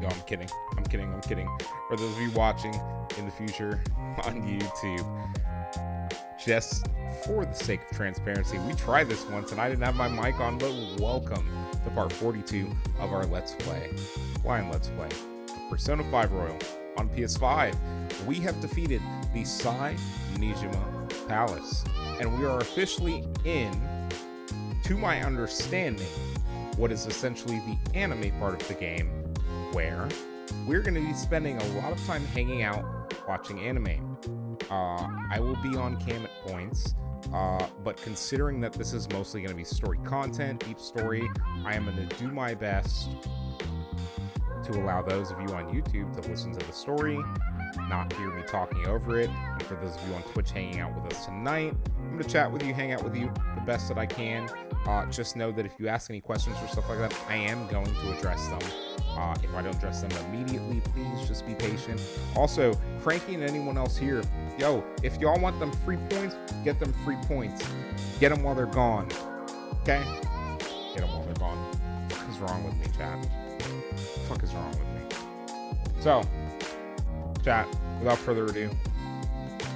No, I'm kidding. I'm kidding. For those of you watching in the future on YouTube, just for the sake of transparency, we tried this once and I didn't have my mic on, but welcome to part 42 of our Let's Play. Blind Let's Play of Persona 5 Royal on PS5. We have defeated the Sai-Nijima Palace, and we are officially in, to my understanding, what is essentially the anime part of the game, where we're going to be spending a lot of time hanging out watching anime. I will be on cam at points, but considering that this is mostly going to be story content, deep story, I am going to do my best to allow those of you on YouTube to listen to the story, not hear me talking over it. And for those of you on Twitch hanging out with us tonight, I'm going to chat with you, hang out with you the best that I can. Just know that if you ask any questions or stuff like that, I am going to address them. If I don't address them immediately, please just be patient. Also, Cranky and anyone else here, yo, if y'all want them free points, get them free points. Get them while they're gone. Okay? Get them while they're gone. What the fuck is wrong with me, chat? What the fuck is wrong with me? So, chat, without further ado,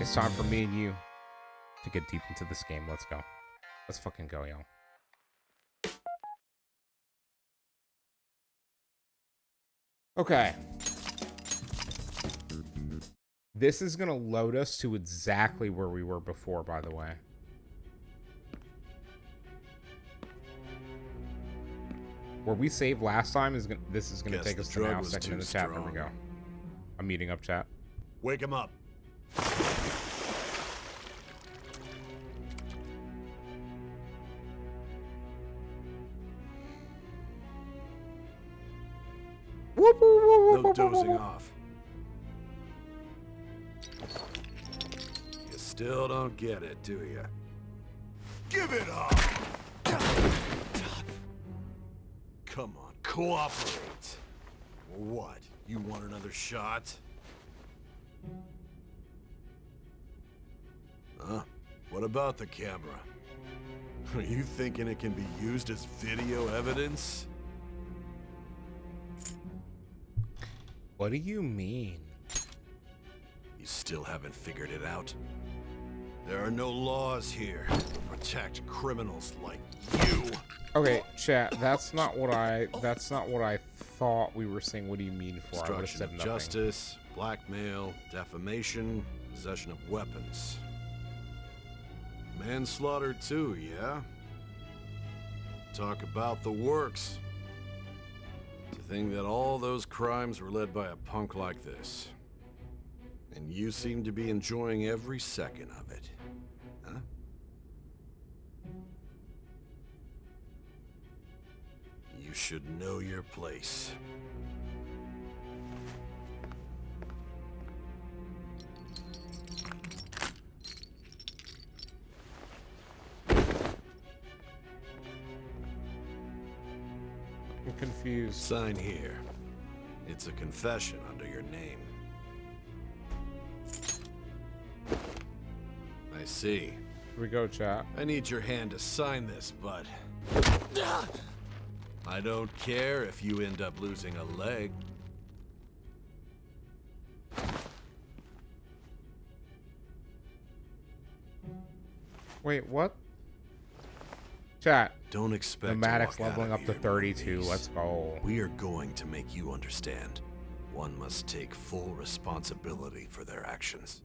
it's time for me and you to get deep into this game. Let's go. Let's fucking go, y'all. Okay. This is gonna load us to exactly where we were before, by the way. Where we saved last time is gonna. This is gonna take us to now. Second in the chat. There we go. I'm meeting up, chat. Wake him up. No dozing off. You still don't get it, do you? Give it up! Come on, cooperate. What? You want another shot? Huh? What about the camera? Are you thinking it can be used as video evidence? What do you mean? You still haven't figured it out? There are no laws here to protect criminals like you. Okay, chat, that's not what I thought we were saying. What do you mean for? I would have said Obstruction of nothing. justice, blackmail, defamation, possession of weapons. Manslaughter too, yeah? Talk about the works. To think that all those crimes were led by a punk like this. And you seem to be enjoying every second of it. Huh? You should know your place. I'm confused. Sign here. It's a confession under your name. I see. Here we go, chat. I need your hand to sign this, but I don't care if you end up losing a leg. Wait, what? Chat. Don't expect Pneumatics to walk leveling out up of to here 32. knowing Let's these. go. We are going to make you understand. One must take full responsibility for their actions.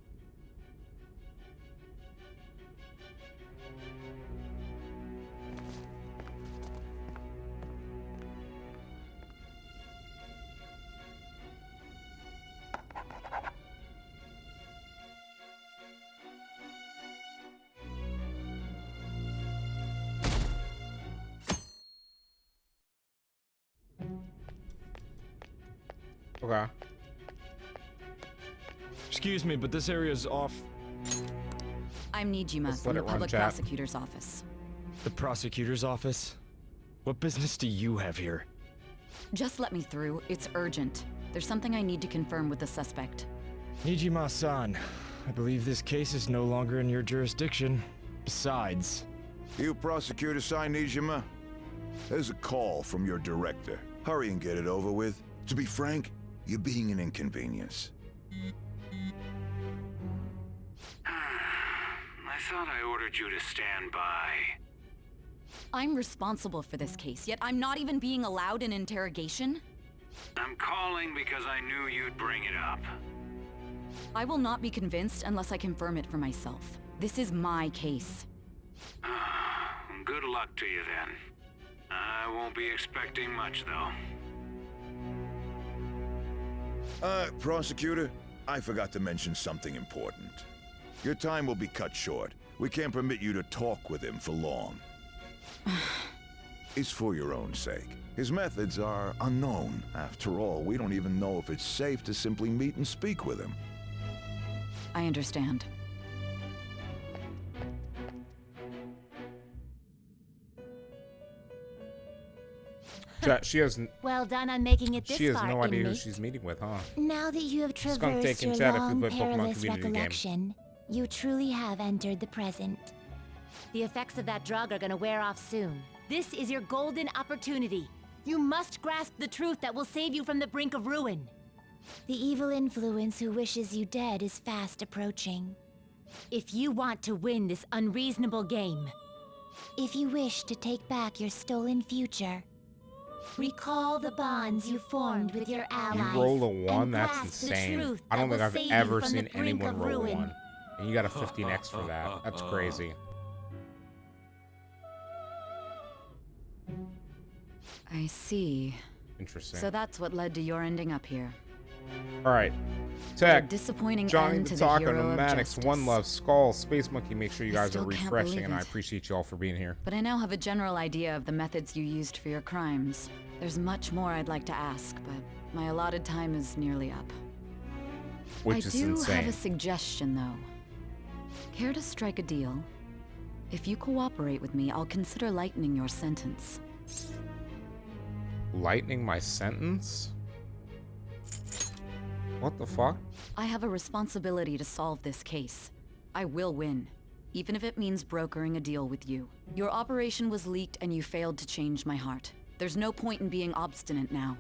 Okay. Excuse me, but this area is off. I'm Nijima Let's from let the it run, public chat. prosecutor's office. The prosecutor's office? What business do you have here? Just let me through. It's urgent. There's something I need to confirm with the suspect. Nijima-san, I believe this case is no longer in your jurisdiction. Besides... You prosecutor Sai Nijima? There's a call from your director. Hurry and get it over with. To be frank, you're being an inconvenience. I thought I ordered you to stand by. I'm responsible for this case, yet I'm not even being allowed an interrogation? I'm calling because I knew you'd bring it up. I will not be convinced unless I confirm it for myself. This is my case. Good luck to you then. I won't be expecting much though. Prosecutor, I forgot to mention something important. Your time will be cut short. We can't permit you to talk with him for long. It's for your own sake. His methods are unknown. After all, we don't even know if it's safe to simply meet and speak with him. I understand. She has Well done on making it this she has far, no idea who inmate. she's meeting with, huh? Now that you have It's gonna take traversed in your chat if we long, play Pokemon perilous community game. recollection, you truly have entered the present. The effects of that drug are gonna wear off soon. This is your golden opportunity. You must grasp the truth that will save you from the brink of ruin. The evil influence who wishes you dead is fast approaching. If you want to win this unreasonable game, If you wish to take back your stolen future, recall the bonds you formed with your allies. You roll a 1? and That's grasp the insane. truth I don't that think will I've save you ever from the seen brink anyone of roll a ruin. 1. And you got a 15x for that. That's crazy. I see. Interesting. So that's what led to your ending up here. Alright. A Tech, disappointing Johnny end the to the Taco, hero of Pneumatics, justice. One Love, Skull, Space Monkey, make sure you I guys are still can't refreshing, believe and I it. appreciate you all for being here. But I now have a general idea of the methods you used for your crimes. There's much more I'd like to ask, but my allotted time is nearly up. Which I is do insane. have a suggestion, though. Care to strike a deal? If you cooperate with me, I'll consider lightening your sentence. Lightening my sentence? What the fuck? I have a responsibility to solve this case. I will win, even if it means brokering a deal with you. Your operation was leaked and you failed to change my heart. There's no point in being obstinate now.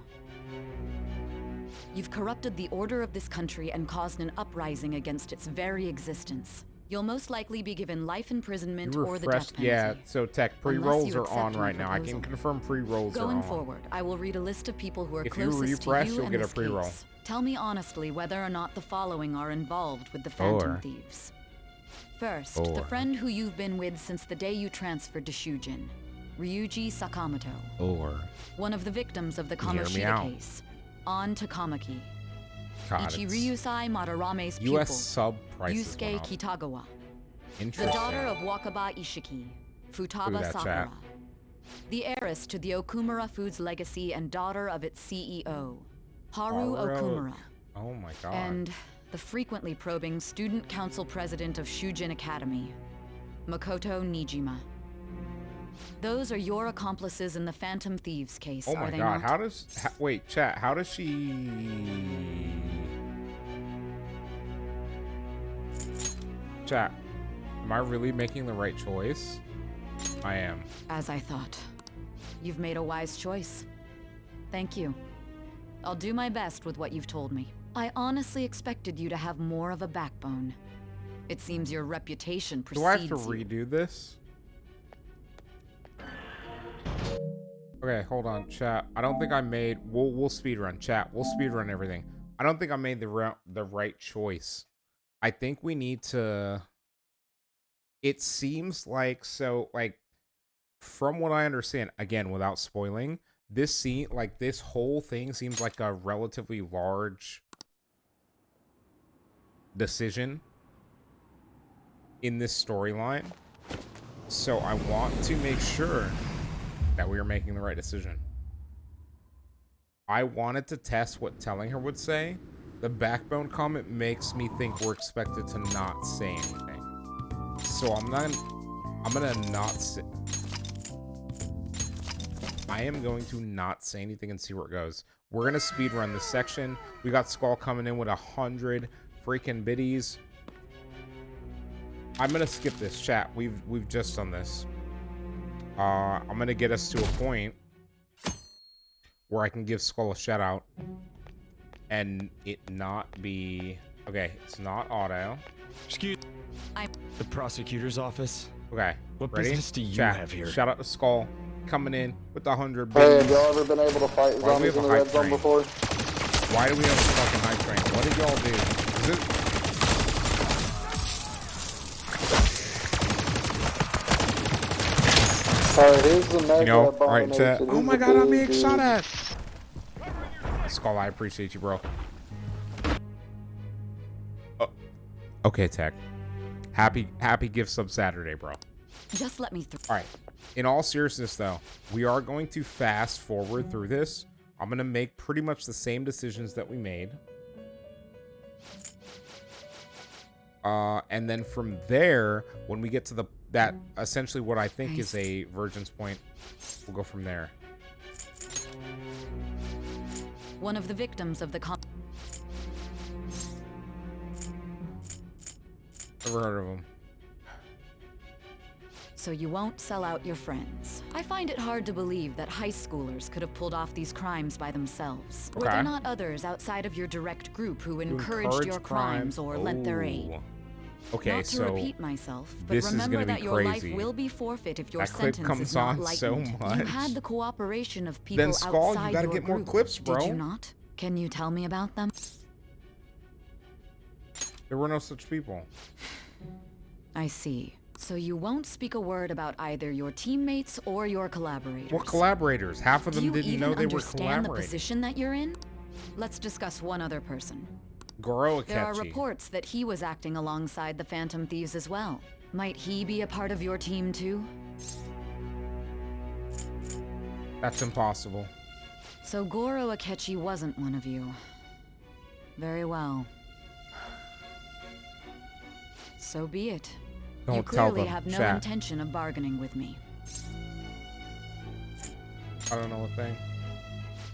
You've corrupted the order of this country and caused an uprising against its very existence. You'll most likely be given life imprisonment You or the death refreshed? penalty. Yeah, so Tech, Unless pre-rolls you are on accept my right now. I can proposal. confirm pre-rolls are on. Going forward, I will read a list of people who are If you closest refresh, to you you'll in get a this pre-roll. case. Tell me honestly whether or not the following are involved with the Phantom Or. Thieves. First, the Or. friend who you've been with since the day you transferred to Shujin, Ryuji Sakamoto. Or. One of the victims of the Hear me Kamoshida out. case, An Takamaki. God, Ichiryusai Madarame's pupil, US sub prices Yusuke went up. Kitagawa. The Interesting. daughter of Wakaba Ishiki, Look Futaba at that Sakura. chat. The heiress to the Okumura Foods legacy and daughter of its CEO, Haru Haru. Okumura. Oh my god. And the frequently probing student council president of Shujin Academy, Makoto Nijima. Those are your accomplices in the Phantom Thieves case, Oh are my they god, not? how does... wait, chat, how does she... Chat, am I really making the right choice? I am. As I thought. You've made a wise choice. Thank you. I'll do my best with what you've told me. I honestly expected you to have more of a backbone. It seems your reputation precedes Do I have to you. redo this? Okay, hold on, chat. I don't think I made... We'll speedrun, chat. We'll speedrun everything. I don't think I made the right choice. I think we need to... It seems like... So, like... From what I understand, again, without spoiling, this scene, like, this whole thing seems like a relatively large decision in this storyline. So I want to make sure that we are making the right decision. I wanted to test what telling her would say. The backbone comment makes me think we're expected to not say anything. So I'm gonna not say... I am going to not say anything and see where it goes. We're gonna speedrun this section. We got Skull coming in with 100 freaking biddies. I'm gonna skip this, chat. We've just done this. I'm gonna get us to a point where I can give Skull a shout out and it not be okay. It's not auto. Excuse. The prosecutor's office. Okay, What ready? business do you Chat. have here? Shout out to Skull coming in with the 100 Hey, bits. have y'all ever been able to fight Why do we zombies have in a the red hype zone train? before? Why do we have a fucking hype train? What did y'all do? Is it? Alright, here's the mega You know, abomination. alright, chat. He's Oh my a god, I'm big being shot dude. at! Skull, I appreciate you, bro. Oh, okay, Tech. Happy Gift Sub Saturday, bro. Just let me through. Alright. In all seriousness, though, we are going to fast forward through this. I'm going to make pretty much the same decisions that we made. And then from there, when we get to that essentially what I think is a Virgin's Point, we'll go from there. One of the victims of the Never heard of him. So you won't sell out your friends. I find it hard to believe that high schoolers could have pulled off these crimes by themselves. Were Okay. there not others outside of your direct group who To encouraged encourage your crimes or lent their aid? Oh. Okay, Not to so repeat myself, but this is remember gonna be that your crazy. life will be forfeit if your That clip sentence comes is not on lightened. so You much. had the cooperation of people Then Skull, outside you gotta your get more group, clips, bro. Did you not? Can you tell me about them? There were no such people. I see. So you won't speak a word about either your teammates or your collaborators. What collaborators? Half of Do them you didn't even know they were understand the collaborating. position that you're in? Let's discuss one other person. Goro There are Akechi. reports that he was acting alongside the Phantom Thieves as well. Might he be a part of your team too? That's impossible. So Goro Akechi wasn't one of you. Very well. So be it. You Don't tell clearly them, have no chat. intention of bargaining with me. I don't know a thing.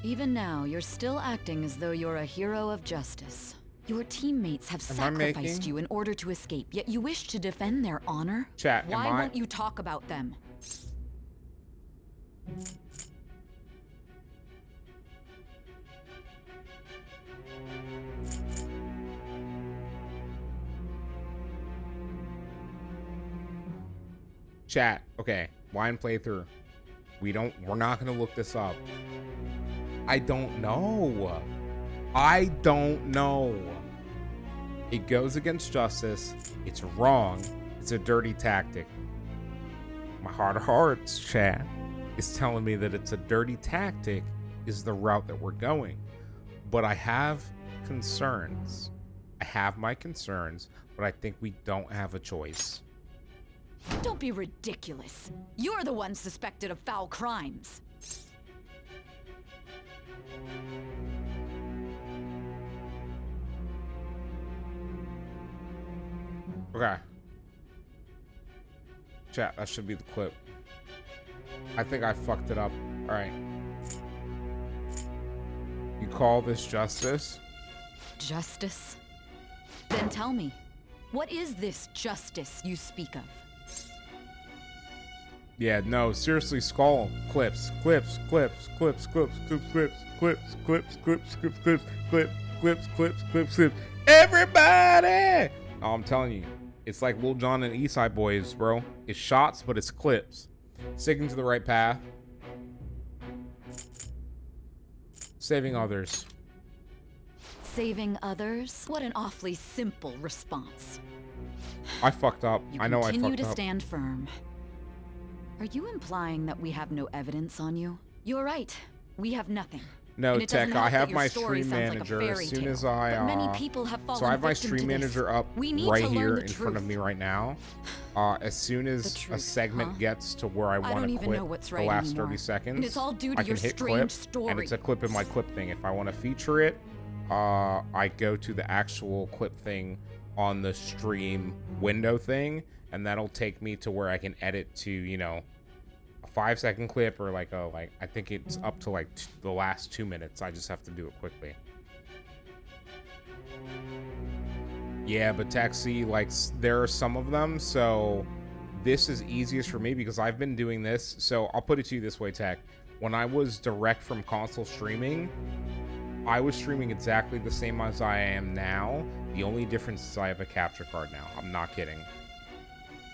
Even now, you're still acting as though you're a hero of justice. Your teammates have Am I sacrificed making- you in order to escape, yet you wish to defend their honor? Chat, am Why I- won't you talk about them? Chat, okay. Wine playthrough. We're not gonna look this up. I don't know. I don't know. It goes against justice. It's wrong. It's a dirty tactic. My heart of hearts, chat, is telling me that it's a dirty tactic is the route that we're going. But I have concerns. I have my concerns, but I think we don't have a choice. Don't be ridiculous. You're the one suspected of foul crimes. Okay. Chat, that should be the clip. I think I fucked it up. Alright. You call this justice? Justice? Then tell me, what is this justice you speak of? Yeah, no, seriously, Skull. Clips, clips, clips, clips, clips, clips, clips, clips, clips, clips, clips, clips, clips, clips, clips, clips, clips. Everybody! Oh, I'm telling you, it's like Lil Jon and Eastside Boys, bro. It's shots, but it's clips. Sticking to the right path. Saving others. Saving others? What an awfully simple response. I fucked up. You I know I continue fucked to up. stand firm. Are you implying that we have no evidence on you? You're right. We have nothing. No, And it doesn't Tech, help I that have your my story stream sounds like a manager fairy as soon tale. as I But many people have so I fallen have my victim stream to this. manager up We need right to learn here the in front of truth. me right now. As soon as The a truth, segment huh? gets to where I don't want to even quit know what's the right last anymore. 30 seconds, And it's all due to I your can hit strange clip, story. and it's a clip in my clip thing. If I want to feature it, I go to the actual clip thing on the stream window thing, and that'll take me to where I can edit to, you know, a 5-second clip or like I think it's up to like the last 2 minutes. I just have to do it quickly. Yeah, but Taxi, like, there are some of them, so this is easiest for me because I've been doing this. So I'll put it to you this way, Tech. when I was direct from console streaming, I was streaming exactly the same as I am now. The only difference is I have a capture card now. I'm not kidding.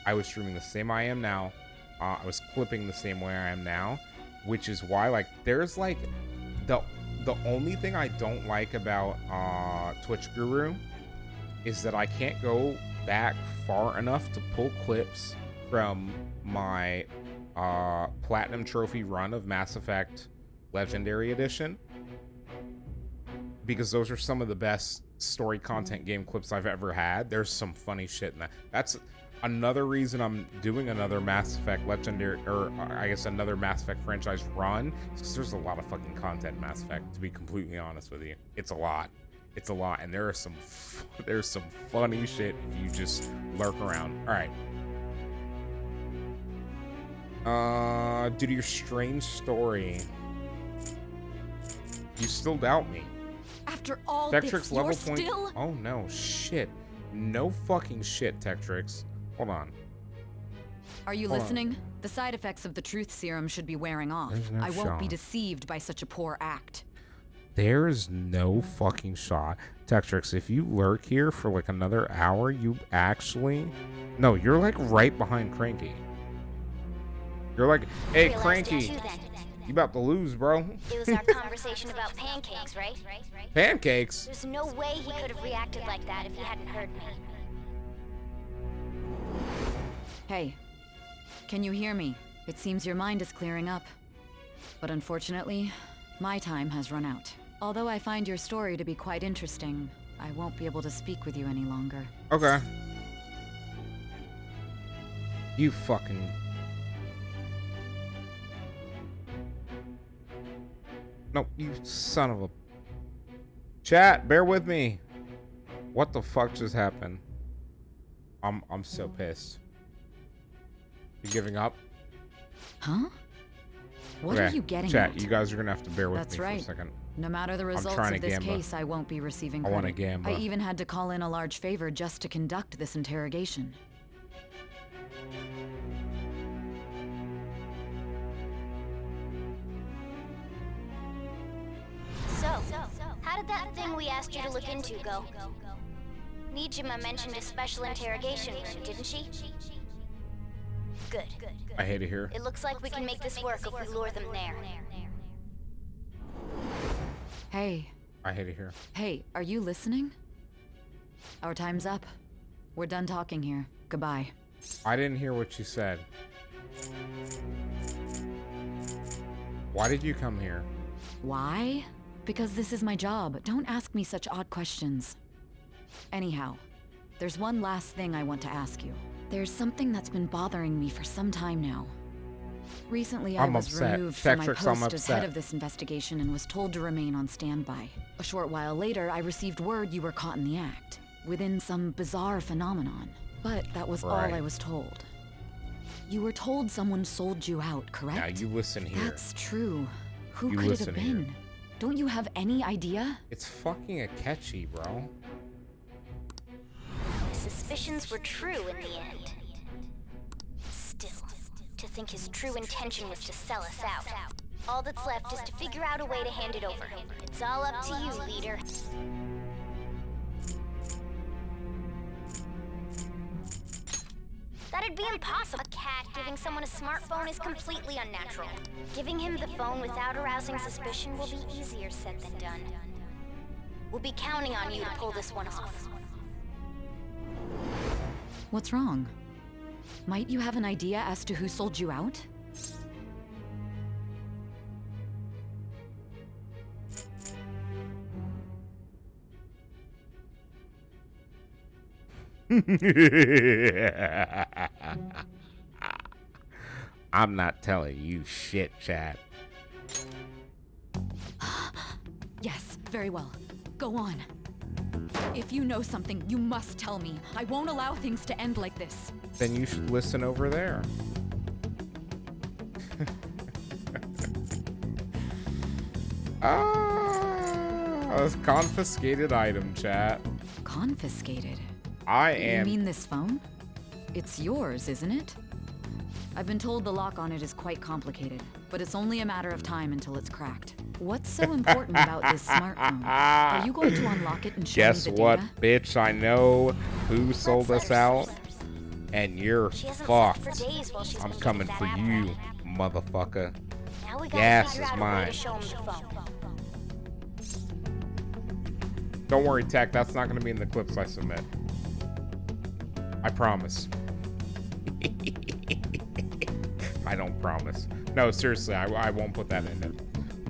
I was streaming the same I am now. I was clipping the same way I am now, which is why, like, there's like the only thing I don't like about Twitch Guru is that I can't go back far enough to pull clips from my Platinum Trophy run of Mass Effect Legendary Edition, because those are some of the best story content game clips I've ever had. There's some funny shit in that. That's another reason I'm doing another Mass Effect Legendary, or I guess another Mass Effect franchise run, because there's a lot of fucking content in Mass Effect, to be completely honest with you. It's a lot. It's a lot, and there's some funny shit if you just lurk around. All right. Due to your strange story, you still doubt me. After all Tectrix this, level you're point. still... Oh no, shit. No fucking shit, Tectrix. Hold on. Are you Hold listening? on. The side effects of the truth serum should be wearing off. There's no I won't be shot. deceived by such a poor act. There's no fucking shot. Tectrix, if you lurk here for like another hour, you actually... No, you're like right behind Cranky. You're like, hey, Cranky, you about to lose, bro. It was our conversation about pancakes, right? Pancakes? There's no way he could have reacted like that if he hadn't heard me. Hey, can you hear me? It seems your mind is clearing up. But unfortunately, my time has run out. Although I find your story to be quite interesting, I won't be able to speak with you any longer. Okay. You fucking... No, you son of a... Chat, bear with me. What the fuck just happened? I'm so pissed. You giving up? Huh? What Okay, are you getting chat, at? you guys are gonna have to bear with That's me right. for a second. No matter the results trying of to this gamba. case, I won't be receiving I credit. wanna gamba. I even had to call in a large favor just to conduct this interrogation. So, how did that thing we asked you to look into go? Nijima mentioned a special interrogation room, didn't she? Good. I hate it here. It looks like we can make this work if we lure them there. Hey. I hate it here. Hey, are you listening? Our time's up. We're done talking here. Goodbye. I didn't hear what you said. Why did you come here? Why? Because this is my job. Don't ask me such odd questions. Anyhow, there's one last thing I want to ask you. There's something that's been bothering me for some time now. Recently, I I'm was upset. removed from my Tectrix, I'm post as head upset. of this investigation and was told to remain on standby. A short while later, I received word you were caught in the act, within some bizarre phenomenon. But that was all Right. I was told. You were told someone sold you out, correct? Now you listen here. That's true. Who You could it have listen here. been? Don't you have any idea? It's fucking a catchy, bro. Suspicions were true in the end. Still, to think his true intention was to sell us out. All that's left is to figure out a way to hand it over. It's all up to you, leader. That'd be impossible. A cat giving someone a smartphone is completely unnatural. Giving him the phone without arousing suspicion will be easier said than done. We'll be counting on you to pull this one off. What's wrong? Might you have an idea as to who sold you out? I'm not telling you shit, chat. Yes, very well. Go on. If you know something, you must tell me. I won't allow things to end like this. Then you should listen over there. A confiscated item, chat. Confiscated? I You am. mean this phone? It's yours, isn't it? I've been told the lock on it is quite complicated. but it's only a matter of time until it's cracked. What's so important about this smartphone? Are you going to unlock it and show Guess me the what, data? bitch? I know who sold us out, and you're fucked. I'm coming for you, motherfucker. Now we gotta Gas figure is out a way mine. to show him the phone. Don't worry, Tech. That's not going to be in the clips I submit. I promise. I don't promise. No, seriously, I won't put that in it.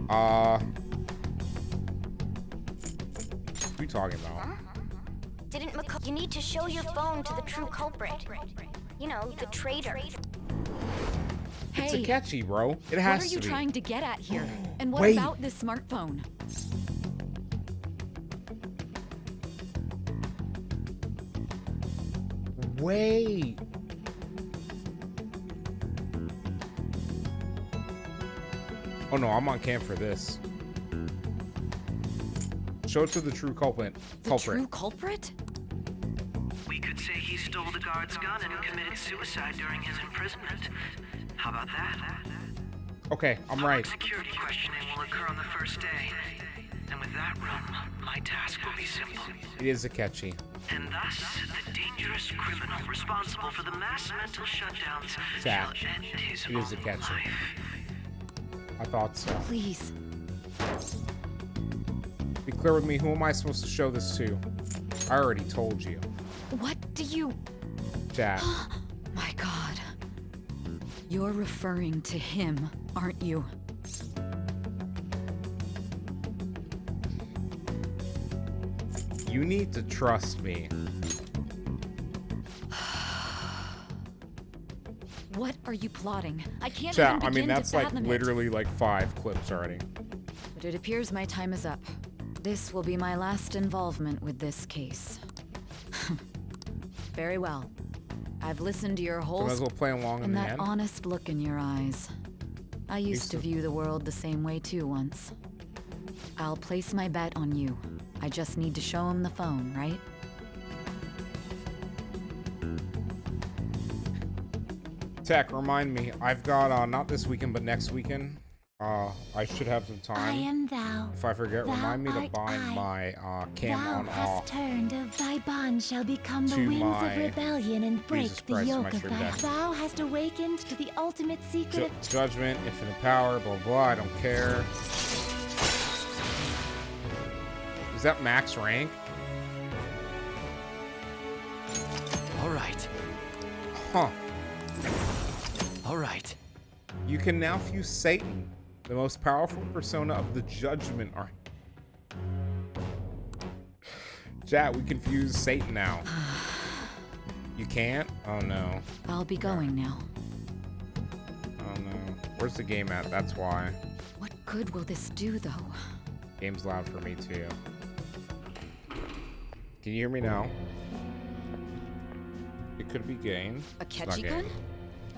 What are you talking about? Didn't you need to show your phone to the true culprit? You know, the traitor. It's Hey, a catchy, bro. It has what are to you be. trying to get at here? And what Wait. about this smartphone? Wait. Oh no, I'm on cam for this. Show it to the true culprit. The true culprit? We could say he stole the guard's gun and committed suicide during his imprisonment. How about that? Okay, I'm right. Public security questioning will occur on the first day. And with that room, my task will be simple. It is a catchy. And thus, the dangerous criminal responsible for the mass mental shutdowns shall Zach, end his it is a own catchy. life. I thought so. Please. Be clear with me. Who am I supposed to show this to? I already told you. What do you... Chat. My God. You're referring to him, aren't you? You need to trust me. What are you plotting? I can't Chat, even I begin mean, that's to like fathom it. literally like 5 clips already. But it appears my time is up. This will be my last involvement with this case. Very well. I've listened to your So whole might as well play along in and the that end. honest look in your eyes. I used to to- view the world the same way too once. I'll place my bet on you. I just need to show him the phone, right? Tech, remind me. I've got, not this weekend, but next weekend. I should have some I time. am thou. If I forget, Thou remind me to art bind I. my cam Thou on hast off. turned of thy bond shall become the to wings my of rebellion and break Jesus the Christ, yoke my of true thy. death. Thou hast awakened to the ultimate secret of Judgment, infinite power, blah, blah, I don't care. Is that max rank? All right. Huh. All right. You can now fuse Satan, the most powerful persona of the Judgment Army. Chat, we can fuse Satan now. You can't? Oh no. I'll be going now. Oh no. Where's the game at? That's why. What good will this do, though? Game's loud for me too. Can you hear me now? It could be gain. A It's not catchy gun? gain.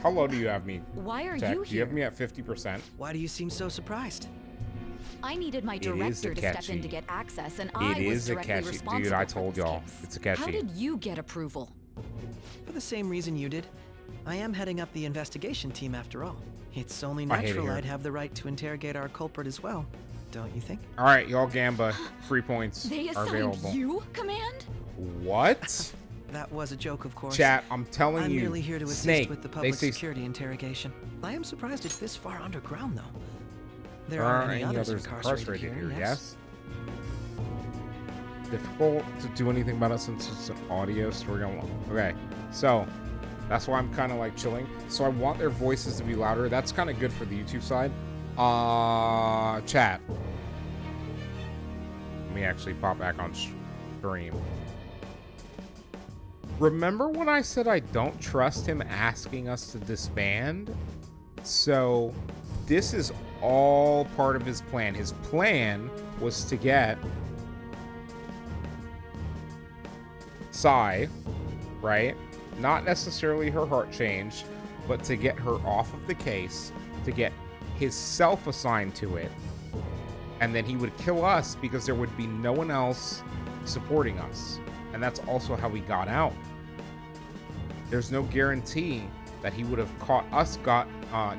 How low do you have me? Why are Tech? you Do you have here? me at 50%? Why do you seem so surprised? I needed my It is a director to step catchy. in to get access, and I It was is a directly catchy. responsible Dude, I for told this y'all. case. It's a catchy. How did you get approval? For the same reason you did. I am heading up the investigation team after all. It's only I hate it natural here. I'd have the right to interrogate our culprit as well, don't you think? All right, y'all Gamba. Free points They are assigned available. you command? What? That was a joke, of course. Chat, I'm telling I'm you. merely here to assist Snake, with the they public say security interrogation. I am surprised it's this far underground, though. there There aren't any others incarcerated here, yes? Difficult to do anything about it since it's an audio story. Okay, so that's why I'm kind of like chilling. So I want their voices to be louder. That's kind of good for the YouTube side. Chat. Let me actually pop back on stream. Remember when I said I don't trust him asking us to disband? So this is all part of his plan. His plan was to get Sai, right? Not necessarily her heart changed, but to get her off of the case, to get his self assigned to it. And then he would kill us because there would be no one else supporting us. And that's also how he got out. There's no guarantee that he would have caught us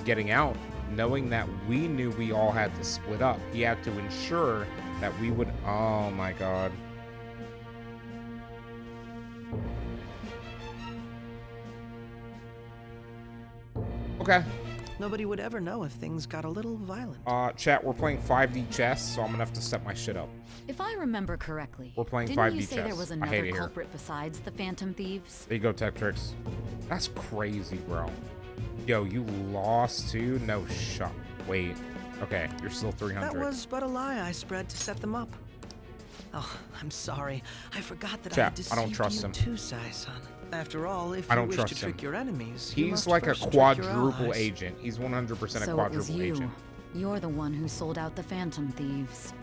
getting out knowing that we knew we all had to split up. He had to ensure that we would. Oh my god. Okay. Nobody would ever know if things got a little violent. Chat, we're playing 5D chess, so I'm gonna have to set my shit up. If I remember correctly, We're playing didn't 5D you say chess. there was I hate another it here. culprit besides the Phantom Thieves? There you go, Tech Tricks. That's crazy, bro. Yo, you lost too? No shot. Wait. Okay, you're still 300. That was but a lie I spread to set them up. Oh, I'm sorry. I forgot that I Chat, had deceived I don't trust you him. too, Sai-san. After all, if I you don't wish trust to trick him. your enemies, you He's must like a first trick your quadruple allies. agent. He's 100% a So it quadruple was you. agent. You're the one who sold out the Phantom Thieves.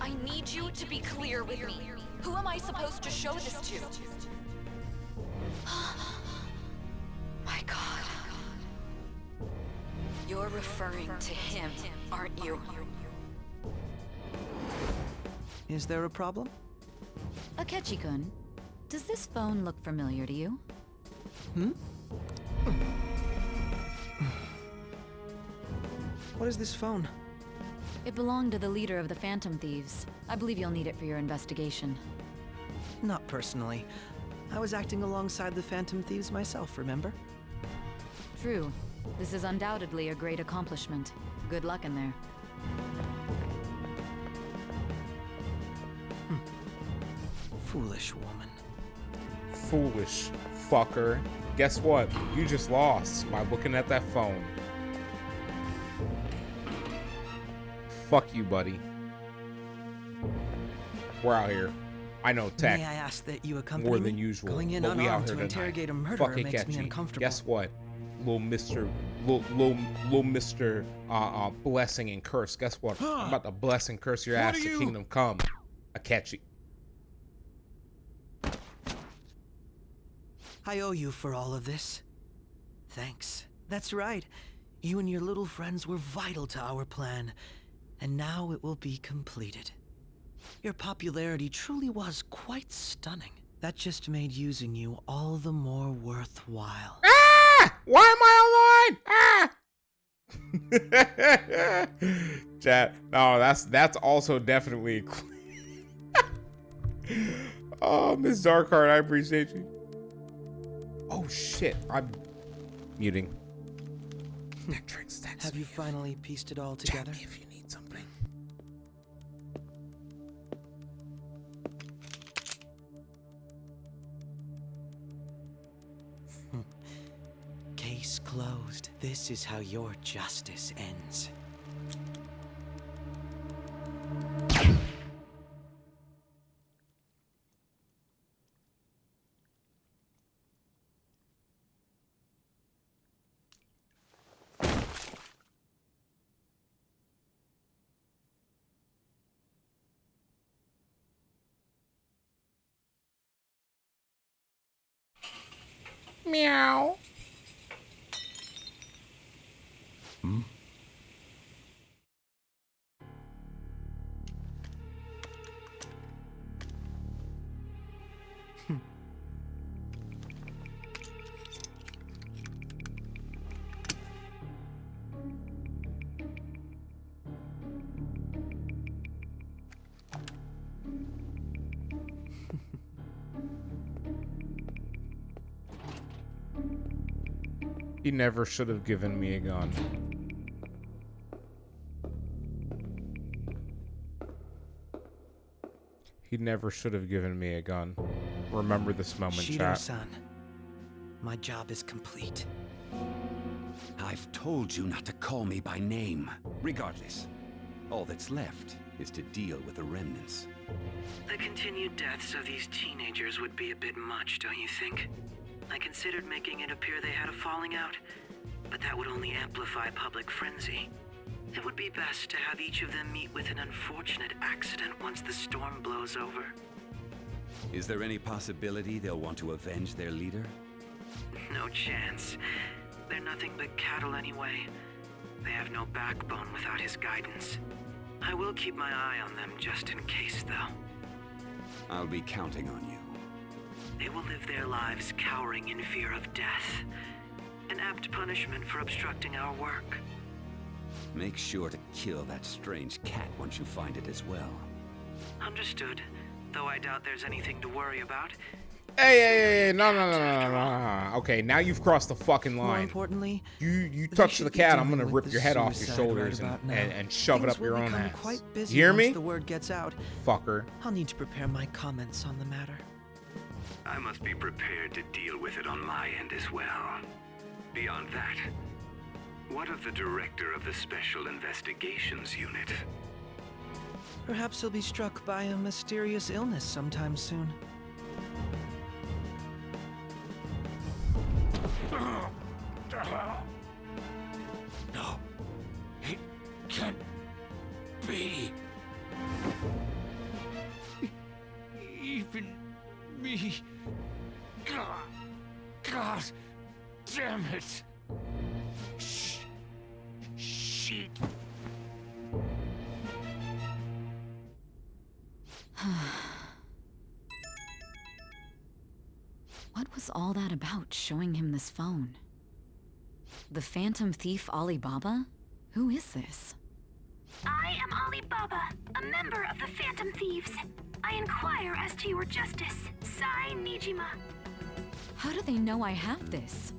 I need you to be clear with me. Who am I supposed to show this to? My God. You're referring to him, aren't you? Is there a problem? Akechi-kun, does this phone look familiar to you? Hmm? What is this phone? It belonged to the leader of the Phantom Thieves. I believe you'll need it for your investigation. Not personally. I was acting alongside the Phantom Thieves myself, remember? True. This is undoubtedly a great accomplishment. Good luck in there. Foolish woman. Foolish fucker. Guess what? You just lost by looking at that phone. Fuck you, buddy. We're out here. I know tech. May I ask that you accompany more me? than usual. Going in but we out unarmed here to interrogate tonight. a murderer Fuck it, makes me catchy. uncomfortable. Guess what? Little Mr. Blessing and Curse. Guess what? I'm about to bless and curse your ass to Kingdom Come. Akechi. I owe you for all of this. Thanks. That's right. You and your little friends were vital to our plan, and now it will be completed. Your popularity truly was quite stunning. That just made using you all the more worthwhile. Ah! Why am I online? Ah! Chat. No, that's also definitely. Oh, Miss Darkheart, I appreciate you. Oh shit, I'm muting. Neck tricks, Have you finally pieced it all together? Chat me if you need something. Case closed. This is how your justice ends. Meow. Hmm? He never should have given me a gun. He never should have given me a gun. Remember this moment, chat. Shido-san, my job is complete. I've told you not to call me by name. Regardless, all that's left is to deal with the remnants. The continued deaths of these teenagers would be a bit much, don't you think? I considered making it appear they had a falling out, but that would only amplify public frenzy. It would be best to have each of them meet with an unfortunate accident once the storm blows over. Is there any possibility they'll want to avenge their leader? No chance. They're nothing but cattle anyway. They have no backbone without his guidance. I will keep my eye on them just in case, though. I'll be counting on you. They will live their lives cowering in fear of death. An apt punishment for obstructing our work. Make sure to kill that strange cat once you find it as well. Understood. Though I doubt there's anything to worry about. Hey, no. Okay, now you've crossed the fucking line. More importantly, you touch the cat, I'm gonna rip your head off your shoulders and shove it up your own ass. Quite busy You hear me? once the word gets out. Fucker. I'll need to prepare my comments on the matter. I must be prepared to deal with it on my end as well. Beyond that, what of the director of the Special Investigations Unit? Perhaps he'll be struck by a mysterious illness sometime soon. No, it can't be. Even me. God damn it. Shit. What was all that about, showing him this phone? The Phantom Thief Alibaba? Who is this? I am Alibaba, a member of the Phantom Thieves. I inquire as to your justice. Sai Nijima. How do they know I have this?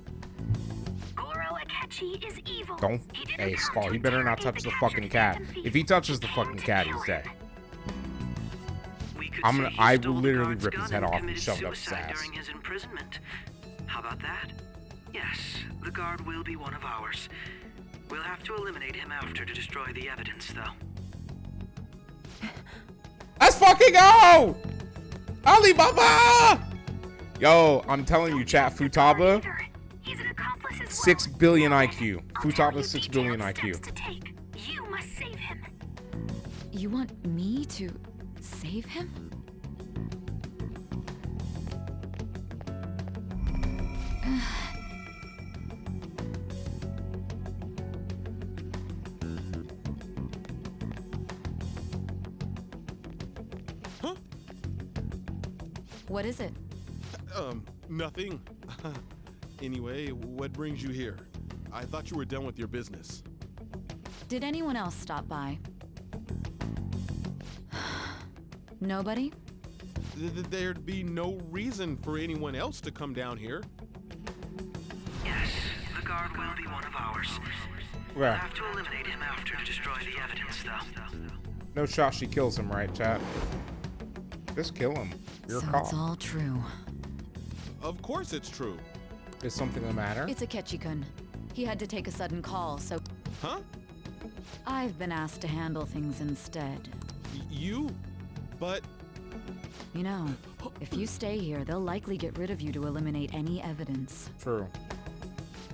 Goro Akechi is evil. Don't. Hey, Skull, he better not touch the fucking cat. If he touches the fucking cat, he's dead. I will literally rip his head off and shove it up his ass. During his imprisonment. How about that? Yes, the guard will be one of ours. We'll have to eliminate him after to destroy the evidence, though. Let's fucking go! Alibaba! Yo, I'm telling you, chat, Futaba, 6 billion IQ. Futaba, 6 billion IQ. You must save him. You want me to save him? Huh? What is it? Nothing. Anyway, what brings you here? I thought you were done with your business. Did anyone else stop by? Nobody? There'd be no reason for anyone else to come down here. Yes, the guard will be one of ours. We'll have to eliminate him after to destroy the evidence, though. No shot she kills him, right, chat? Just kill him. Your So call. it's all true. Of course it's true. Is something the matter? It's Akechi-kun. He had to take a sudden call, so... Huh? I've been asked to handle things instead. You? But... You know, if you stay here, they'll likely get rid of you to eliminate any evidence. True.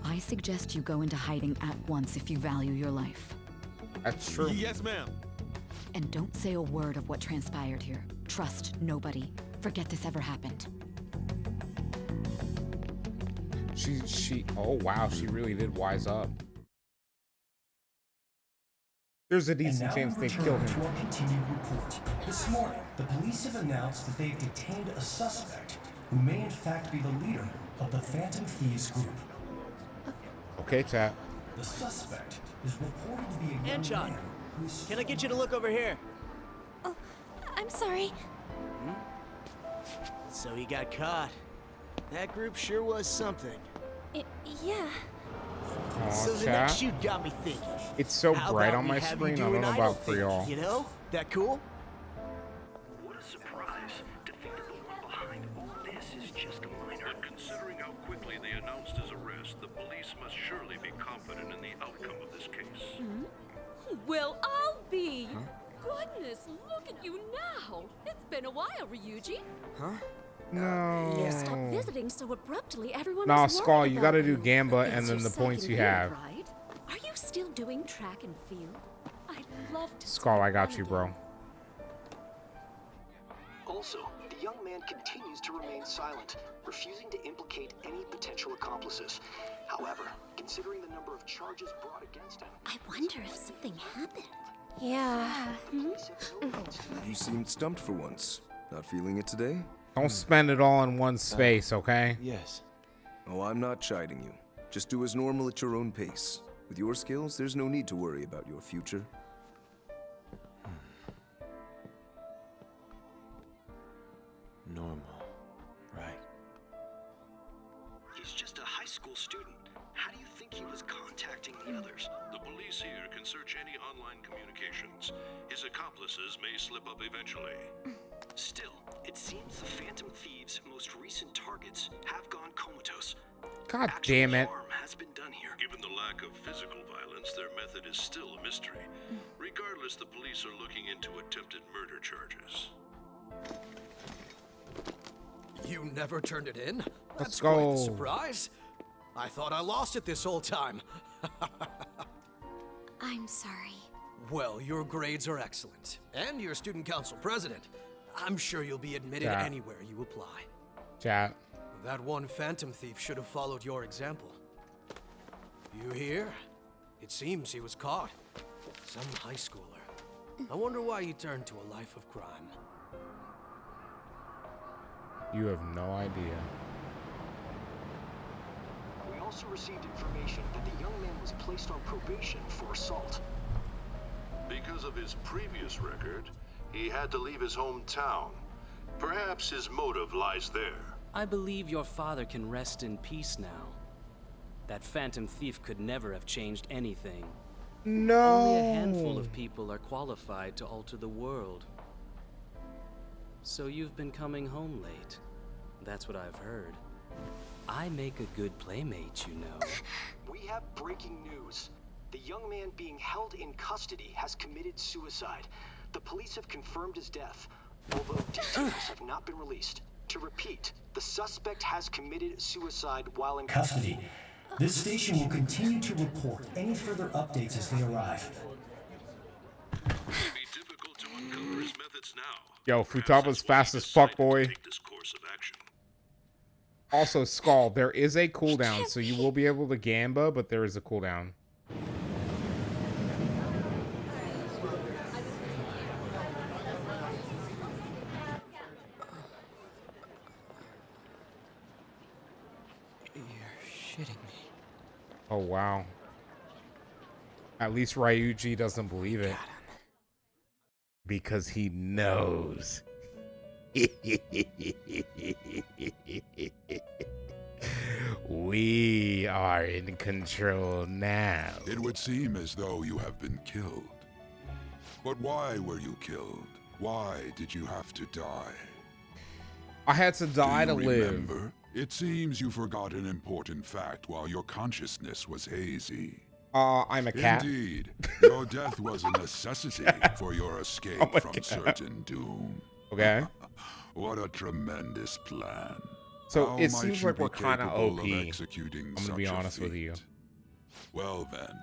I suggest you go into hiding at once if you value your life. That's true. Yes, ma'am. And don't say a word of what transpired here. Trust nobody. Forget this ever happened. Oh wow, she really did wise up. There's a decent chance they kill him. To our continued report. This morning, the police have announced that they've detained a suspect who may in fact be the leader of the Phantom Thieves group. Okay, chat. The suspect is reported to be a young Anchon, man who's... can I get you to look over here? Oh, I'm sorry. So he got caught. That group sure was something. Yeah. So the chat. next shoot got me thinking. It's so How bright about on we my have you screen, I do don't an know idle about for thing, y'all. You know? That cool? What a surprise. To think that the one behind all this is just a minor. Considering how quickly they announced his arrest, the police must surely be confident in the outcome of this case. Well, I'll be. Goodness, look at you now. It's been a while, Ryuji. Huh? No. You stopped visiting so abruptly. Everyone Nah, was Skull, worried you about gotta do you. Gamba It's and then your the points second you year, have. Right? Are you still doing track and field? I'd love to. Skull, I got you, bro. Also, the young man continues to remain silent, refusing to implicate any potential accomplices. However, considering the number of charges brought against him... I wonder if something happened. Yeah. You seemed stumped for once. Not feeling it today? Don't spend it all in one space, okay? Yes. Oh, I'm not chiding you. Just do as normal at your own pace. With your skills, there's no need to worry about your future. Normal, right? He's just a high school student. How do you think he was contacting the others? The police here can search any online communications. His accomplices may slip up eventually. Still, it seems the Phantom Thieves' most recent targets have gone comatose. God damn it. Harm has been done here. Given the lack of physical violence, their method is still a mystery. Regardless, the police are looking into attempted murder charges. You never turned it in? Let's That's quite go. the surprise. I thought I lost it this whole time. I'm sorry. Well, your grades are excellent. And you're student council president. I'm sure you'll be admitted Chat. anywhere you apply. Chat. That one Phantom Thief should have followed your example. You hear? It seems he was caught. Some high schooler. I wonder why he turned to a life of crime. You have no idea. We also received information that the young man was placed on probation for assault. Because of his previous record, he had to leave his hometown. Perhaps his motive lies there. I believe your father can rest in peace now. That Phantom Thief could never have changed anything. No. Only a handful of people are qualified to alter the world. So you've been coming home late. That's what I've heard. I make a good playmate, you know. We have breaking news. The young man being held in custody has committed suicide. The police have confirmed his death, although details have not been released. To repeat, the suspect has committed suicide while in Custody. This station will continue to report any further updates as they arrive. It may be difficult to uncover his methods now. Yo, Futaba's fast as fuck, boy. Take this course of action. Also, Skull, there is a cooldown, so you will be able to gamba, but there is a cooldown. You're shitting me. Oh, wow. At least Ryuji doesn't believe it. Because he knows. We are in control now. It would seem as though you have been killed. But why were you killed? Why did you have to die? I had to die to live. Remember? It seems you forgot an important fact while your consciousness was hazy. I'm a cat. Indeed, your death was a necessity for your escape I'm a from cat. certain doom. Okay. What a tremendous plan. So How it might seems you like be we're kind of capable OP. executing I'm gonna be such a honest with you. feat? Well then,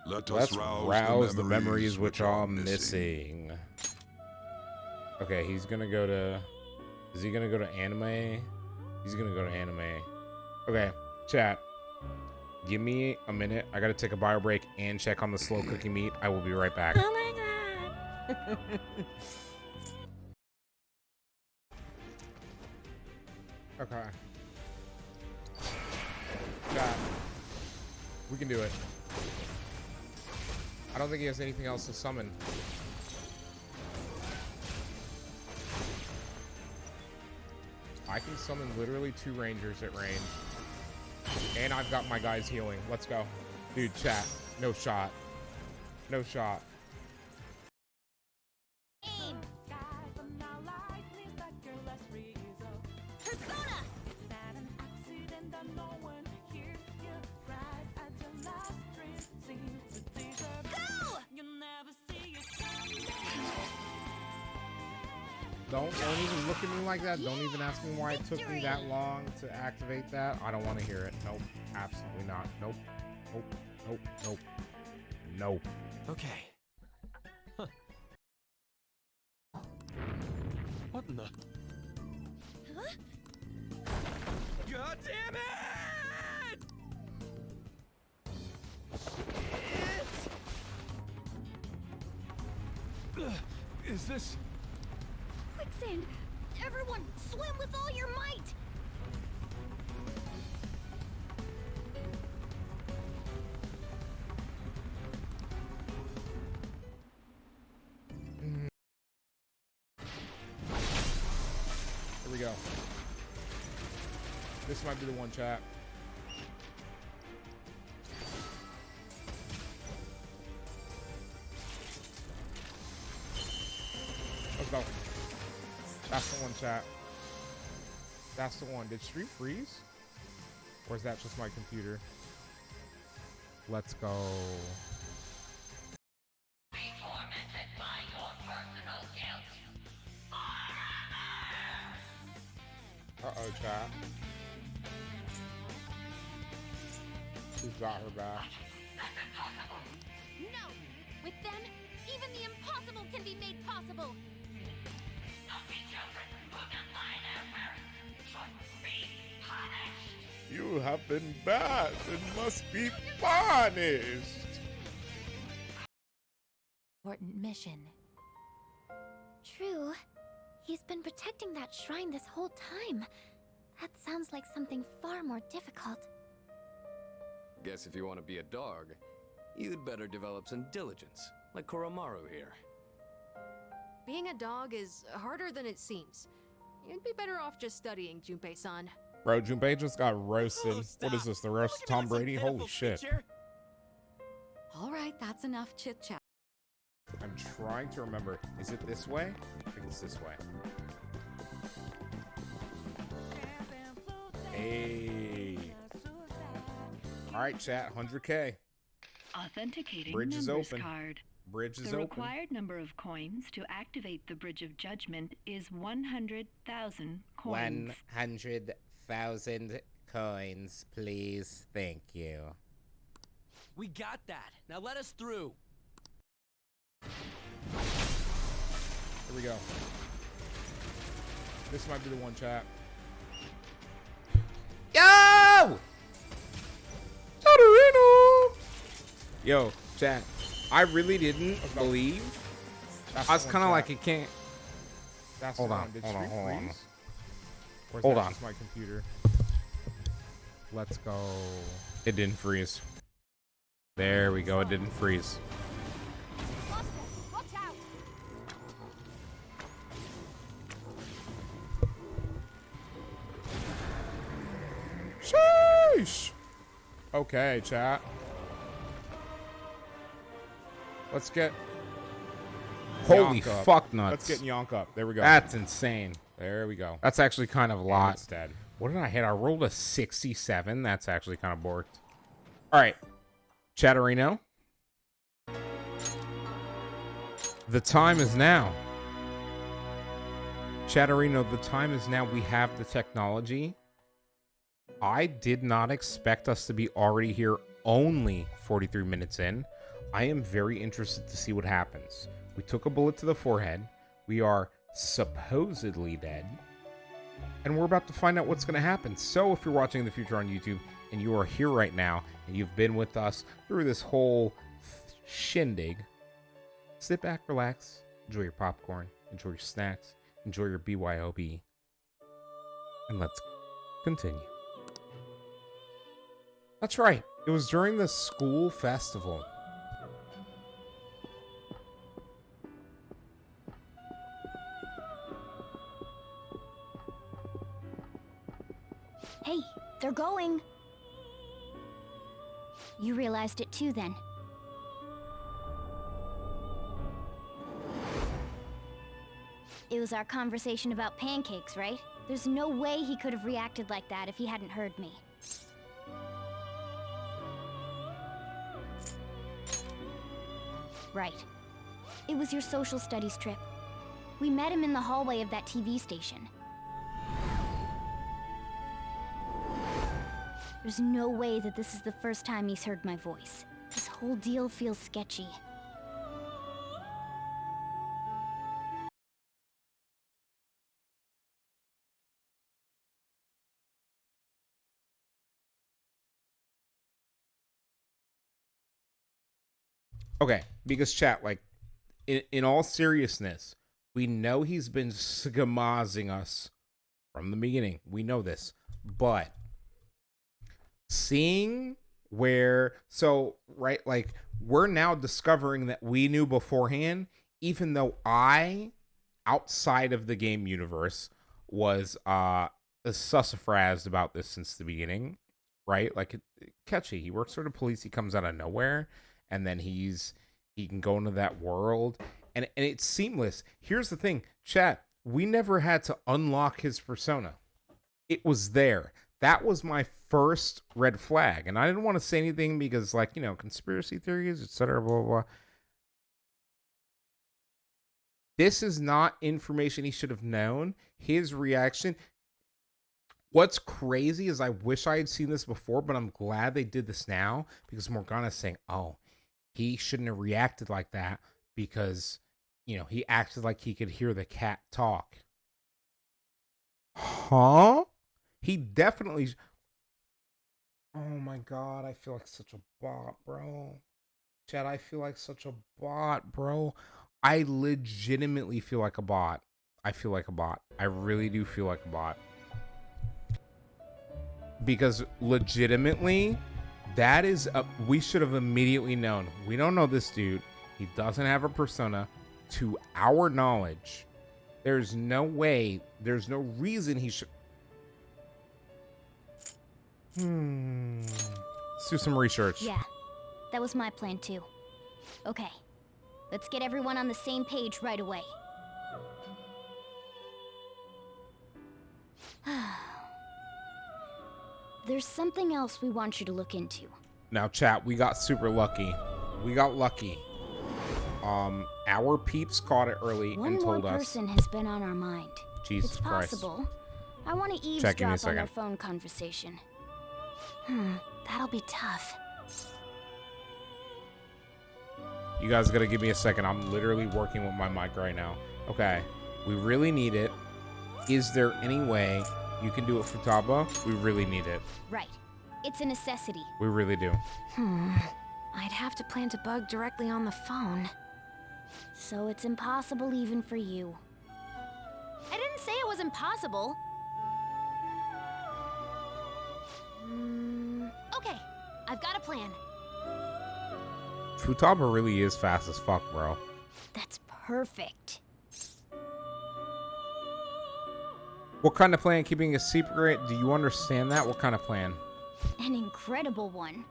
let's Let's rouse the memories which are missing. missing. Okay, he's gonna go to. Is he gonna go to anime? He's gonna go to anime. Okay, chat. Give me a minute. I gotta take a bio break and check on the slow cooking meat. I will be right back. Oh my god. Okay. Chat. We can do it. I don't think he has anything else to summon. I can summon literally 2 rangers at range. And I've got my guys healing. Let's go. Dude, chat. No shot. No shot. Don't even look at me like that. Don't even ask me why it took me that long to activate that. I don't want to hear it. Nope. Absolutely not. Nope. Nope. Nope. Nope. Nope. Okay. Huh. What in the? Huh? God damn it! Is this... Quicksand! Everyone, swim with all your might! Here we go. This might be the one, chat. Let's go. That's the one, chat. That's the one. Did stream freeze? Or is that just my computer? Let's go. Uh-oh, chat. She's got her back. No! With them, even the impossible can be made possible! You have been bad and must be punished. Important mission. True. He's been protecting that shrine this whole time. That sounds like something far more difficult. Guess if you want to be a dog, you'd better develop some diligence, like Koromaru here. Being a dog is harder than it seems. You'd be better off just studying, Junpei-san. Bro, Junpei just got roasted. What is this, the roast of Tom Brady? Holy shit. All right, that's enough chit-chat. I'm trying to remember. Is it this way? I think it's this way. Hey. All right, chat. 100K. Authenticating Bridge is members open. card. Bridge is the open. required number of coins to activate the Bridge of Judgment is 100,000 coins. 100,000 coins, please. Thank you. We got that. Now let us through. Here we go. This might be the one, chat. Yo! Chadorino! Yo, chat. I really didn't believe. I was kind of like, it can't. Hold on. Hold on. Hold on. My computer. Let's go. It didn't freeze. There we go. It didn't freeze. Watch out! Sheesh. Okay, chat. Let's get. Holy fuck nuts. Let's get Yonk up. There we go. That's insane. There we go. That's actually kind of a lot. It's dead. What did I hit? I rolled a 67. That's actually kind of borked. All right. Chatterino. The time is now. Chatterino, the time is now. We have the technology. I did not expect us to be already here only 43 minutes in. I am very interested to see what happens. We took a bullet to the forehead. We are supposedly dead. And we're about to find out what's going to happen. So if you're watching in the future on YouTube and you are here right now and you've been with us through this whole shindig, sit back, relax, enjoy your popcorn, enjoy your snacks, enjoy your BYOB, and let's continue. That's right. It was during the school festival. Hey, they're going. You realized it too, then. It was our conversation about pancakes, right? There's no way he could have reacted like that if he hadn't heard me. Right. It was your social studies trip. We met him in the hallway of that TV station. There's no way that this is the first time he's heard my voice. This whole deal feels sketchy. Okay, because chat, like, in all seriousness, we know he's been schemazing us from the beginning. We know this. But seeing where, so, right, like, we're now discovering that we knew beforehand, even though I, outside of the game universe, was sassafras about this since the beginning, right? Like catchy. He works for the police. He comes out of nowhere, and then he can go into that world, and it's seamless. Here's the thing, chat. We never had to unlock his persona. It was there. That was my first red flag, and I didn't want to say anything because, like, you know, conspiracy theories, etc. Blah blah blah. This is not information he should have known. His reaction. What's crazy is I wish I had seen this before, but I'm glad they did this now because Morgana's saying, oh, he shouldn't have reacted like that because, you know, he acted like he could hear the cat talk. Huh? He definitely... Oh my god, I feel like such a bot, bro. Chad, I feel like such a bot, bro. I legitimately feel like a bot. I feel like a bot. I really do feel like a bot. Because legitimately, that is we should have immediately known. We don't know this dude. He doesn't have a persona. To our knowledge, there's no way, there's no reason he should. Let's do some research. Yeah, that was my plan too. Okay, let's get everyone on the same page right away. There's something else we want you to look into. Now, chat, we got super lucky. We got lucky. Our peeps caught it early and told us. One more person has been on our mind. Jesus it's Christ. Possible. I want to Check, eavesdrop on their phone conversation. That'll be tough. You guys gotta give me a second. I'm literally working with my mic right now. Okay, we really need it. Is there any way you can do it for Taba? We really need it. Right. It's a necessity. We really do. I'd have to plant a bug directly on the phone. So it's impossible even for you. I didn't say it was impossible. Okay, I've got a plan. Futaba really is fast as fuck, bro. That's perfect. What kind of plan? Keeping a secret? Do you understand that? What kind of plan? An incredible one.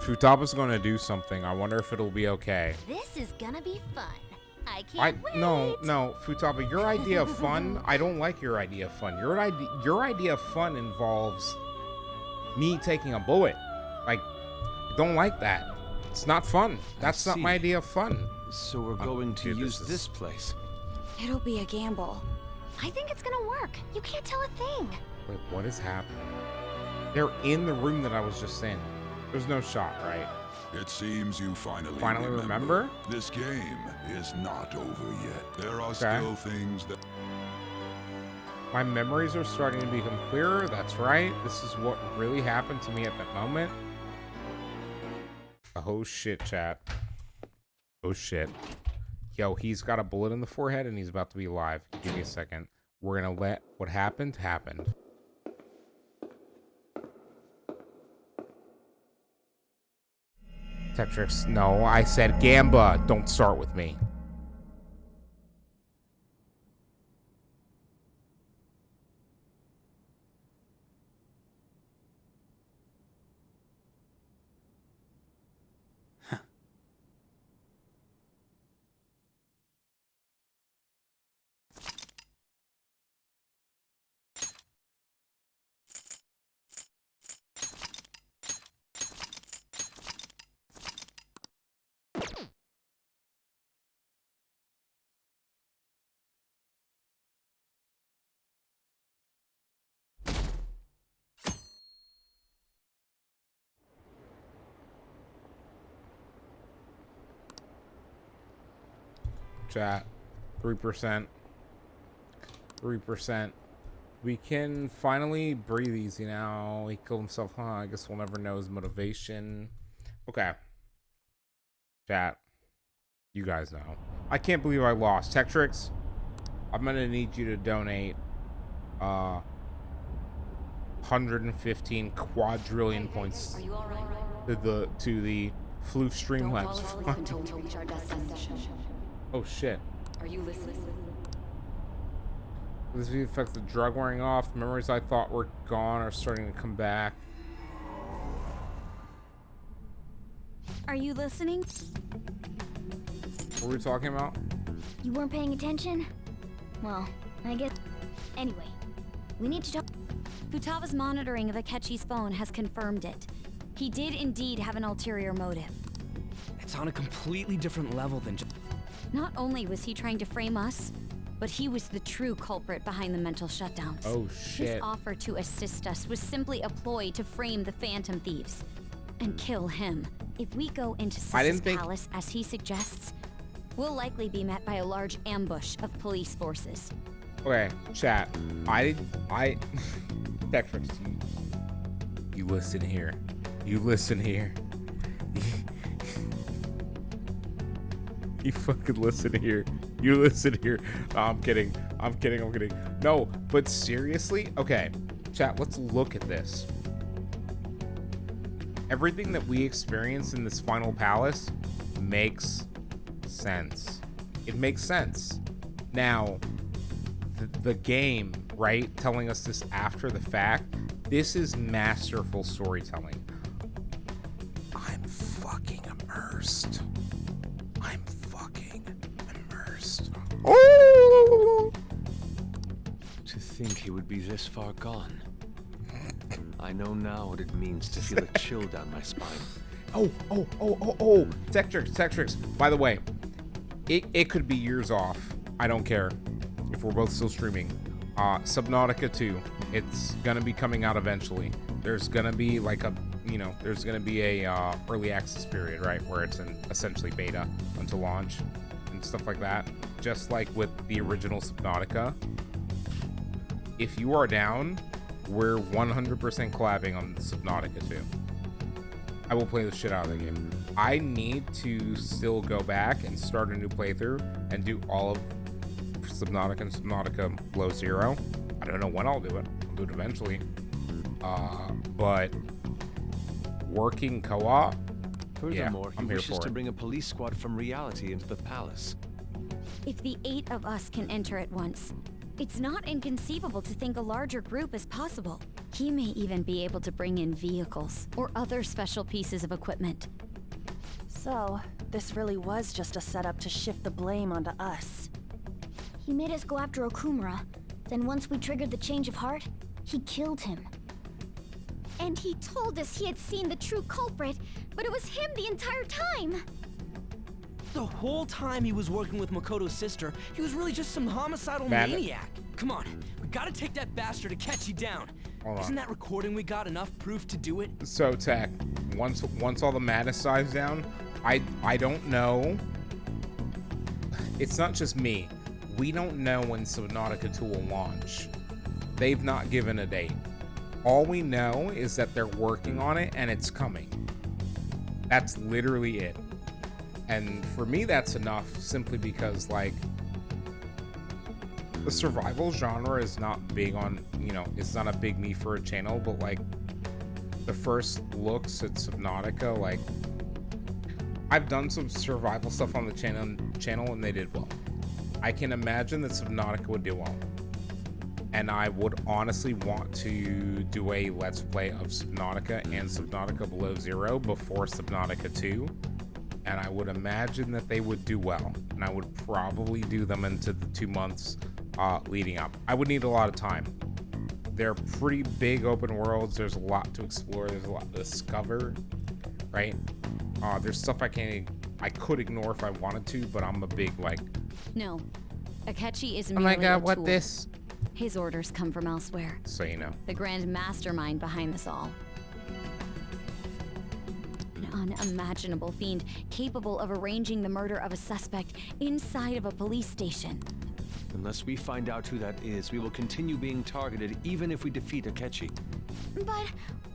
Futaba's gonna do something. I wonder if it'll be okay. This is gonna be fun. I can't wait. No, Futaba, your idea of fun, I don't like your idea of fun. Your idea of fun involves me taking a bullet. Like, I don't like that. It's not fun. That's not my idea of fun. So we're going to use this place. It'll be a gamble. I think it's gonna work. You can't tell a thing. Wait, what is happening? They're in the room that I was just in. There's no shot, right? It seems you finally remember? This game is not over yet. There are still things that... My memories are starting to become clearer. That's right. This is what really happened to me at that moment. Oh shit, chat. Oh shit. Yo, he's got a bullet in the forehead and he's about to be alive. Give me a second. We're gonna let what happened happen. Tetris, no, I said Gamba. Don't start with me. Chat, 3%. 3%. We can finally breathe easy now. He killed himself, huh? I guess we'll never know his motivation. Okay. Chat, you guys know. I can't believe I lost. Techtrix, I'm gonna need you to donate 115 quadrillion points to the Flew Streamlabs. Don't fall asleep until we reach our destination. Oh shit. Are you listening? This affects the drug wearing off. The memories I thought were gone are starting to come back. Are you listening? What were we talking about? You weren't paying attention? Well, I guess... Anyway, we need to talk... Futaga's monitoring of Akechi's phone has confirmed it. He did indeed have an ulterior motive. It's on a completely different level than just... Not only was he trying to frame us, but he was the true culprit behind the mental shutdowns. Oh, shit. His offer to assist us was simply a ploy to frame the Phantom Thieves and kill him. If we go into Sis's palace as he suggests, we'll likely be met by a large ambush of police forces. Okay, chat. Tetris, you listen here. You listen here. You fucking listen here. You listen here. No, I'm kidding. I'm kidding. No, but seriously? Okay, chat, let's look at this. Everything that we experience in this final palace makes sense. It makes sense. Now, the game, right, telling us this after the fact, this is masterful storytelling. I'm fucking immersed. I'm fucking immersed. Oh! To think he would be this far gone. I know now what it means to feel a chill down my spine. Oh. Tech Tricks. By the way, it could be years off. I don't care if we're both still streaming. Subnautica 2, it's gonna be coming out eventually. There's gonna be like a, there's gonna be a early access period, right, where it's in essentially beta until launch and stuff like that. Just like with the original Subnautica. If you are down, we're 100% collabing on Subnautica 2. I will play the shit out of the game. I need to still go back and start a new playthrough and do all of Subnautica and Subnautica Below Zero. I don't know when I'll do it. I'll do it eventually. But working co-op, Furthermore, yeah, he wishes to bring a police squad from reality into the palace. If the 8 of us can enter at once, it's not inconceivable to think a larger group is possible. He may even be able to bring in vehicles or other special pieces of equipment. So, this really was just a setup to shift the blame onto us. He made us go after Okumura. Then once we triggered the change of heart, he killed him. And he told us he had seen the true culprit, but it was him the entire time! The whole time he was working with Makoto's sister, he was really just some homicidal maniac. Come on, we gotta take that bastard Akechi down. Isn't that recording we got enough proof to do it? So Tech, once all the madness dies down, I don't know. It's not just me. We don't know when Subnautica 2 will launch. They've not given a date. All we know is that they're working on it and it's coming. That's literally it. And for me, that's enough, simply because, like, the survival genre is not big on, it's not a big me for a channel, but, like, the first looks at Subnautica, like, I've done some survival stuff on the channel and they did well. I can imagine that Subnautica would do well. And I would honestly want to do a Let's Play of Subnautica and Subnautica Below Zero before Subnautica 2. And I would imagine that they would do well. And I would probably do them into the 2 months leading up. I would need a lot of time. They're pretty big open worlds. There's a lot to explore. There's a lot to discover, right? There's stuff I could ignore if I wanted to, but I'm a big, like... No. Akechi is Oh merely my god, a what tool. this? His orders come from elsewhere. So you know. The grand mastermind behind this all. An unimaginable fiend capable of arranging the murder of a suspect inside of a police station. Unless we find out who that is, we will continue being targeted even if we defeat Akechi. But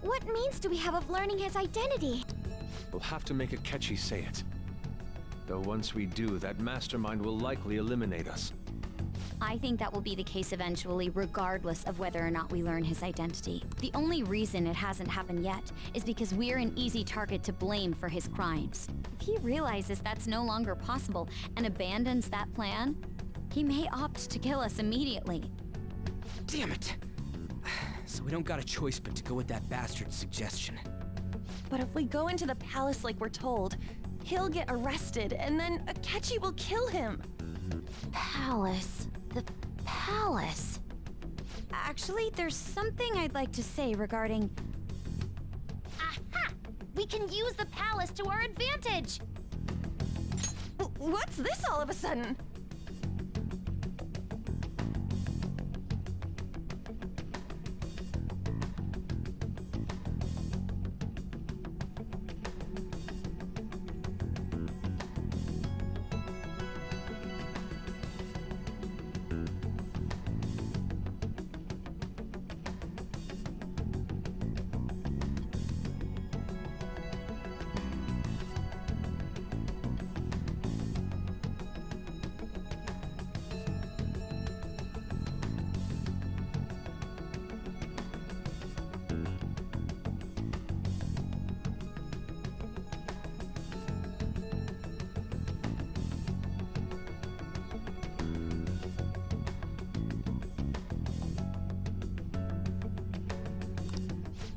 what means do we have of learning his identity? We'll have to make Akechi say it. Though once we do, that mastermind will likely eliminate us. I think that will be the case eventually, regardless of whether or not we learn his identity. The only reason it hasn't happened yet is because we're an easy target to blame for his crimes. If he realizes that's no longer possible and abandons that plan, he may opt to kill us immediately. Damn it! So we don't got a choice but to go with that bastard's suggestion. But if we go into the palace like we're told, he'll get arrested and then Akechi will kill him. Palace. The palace. Actually, there's something I'd like to say regarding... Aha! We can use the palace to our advantage! What's this all of a sudden?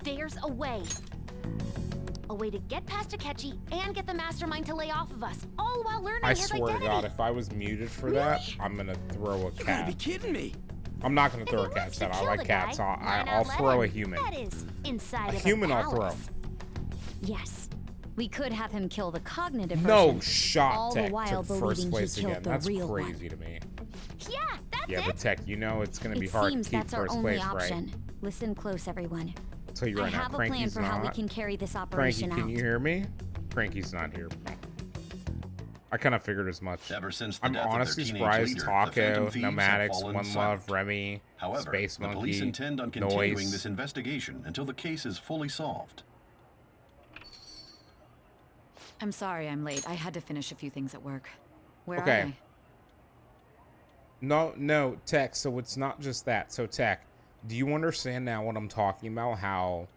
There's a way. A way to get past Akechi and get the mastermind to lay off of us, all while learning his identity. I swear to God, if I was muted for that, I'm gonna throw a cat. You gotta be kidding me! I'm not gonna throw a cat. I like cats. I'll throw a human. That is, inside a of human a I'll throw. Yes. We could have him kill the cognitive version. No shot, all Tech the while took first place he again. the That's real crazy one. to me. Yeah, that's Yeah, it. but Tech, you know it's gonna be It hard to seems keep that's our first only place, option. right? Listen close, everyone. I'll tell you right I now, have a plan Cranky's for not. how we can carry this Cranky, operation can you out. hear me? Cranky's not here. I kind of figured as much. Ever since the I'm death of their honestly teenage surprised leader, the Taco, Phantom Thieves have Nomadics, fallen One silent. Love, Remy, However, Space the police Monkey, intend on continuing Noise. this investigation until the case is fully solved. I'm sorry I'm late. I had to finish a few things at work. Where are Okay. they? No, Tech, so it's not just that. So, Tech, do you understand now what I'm talking about? How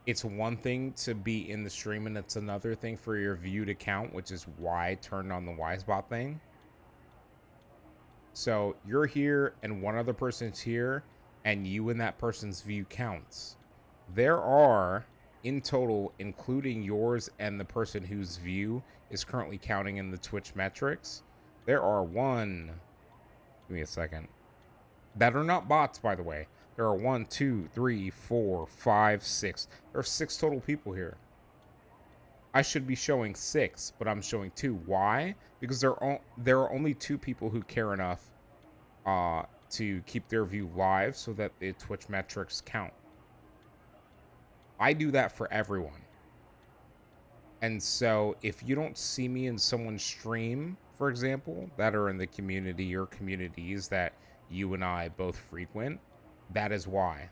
it's one thing to be in the stream and it's another thing for your view to count, which is why I turned on the Wisebot thing. So you're here and one other person's here and you and that person's view counts. There are, in total, including yours and the person whose view is currently counting in the Twitch metrics, there are give me a second, that are not bots, by the way. There are 1, 2, 3, 4, 5, 6. There are 6 total people here. I should be showing 6, but I'm showing 2. Why? Because there are only 2 people who care enough to keep their view live so that the Twitch metrics count. I do that for everyone. And so if you don't see me in someone's stream, for example, that are in the community or communities that you and I both frequent, that is why.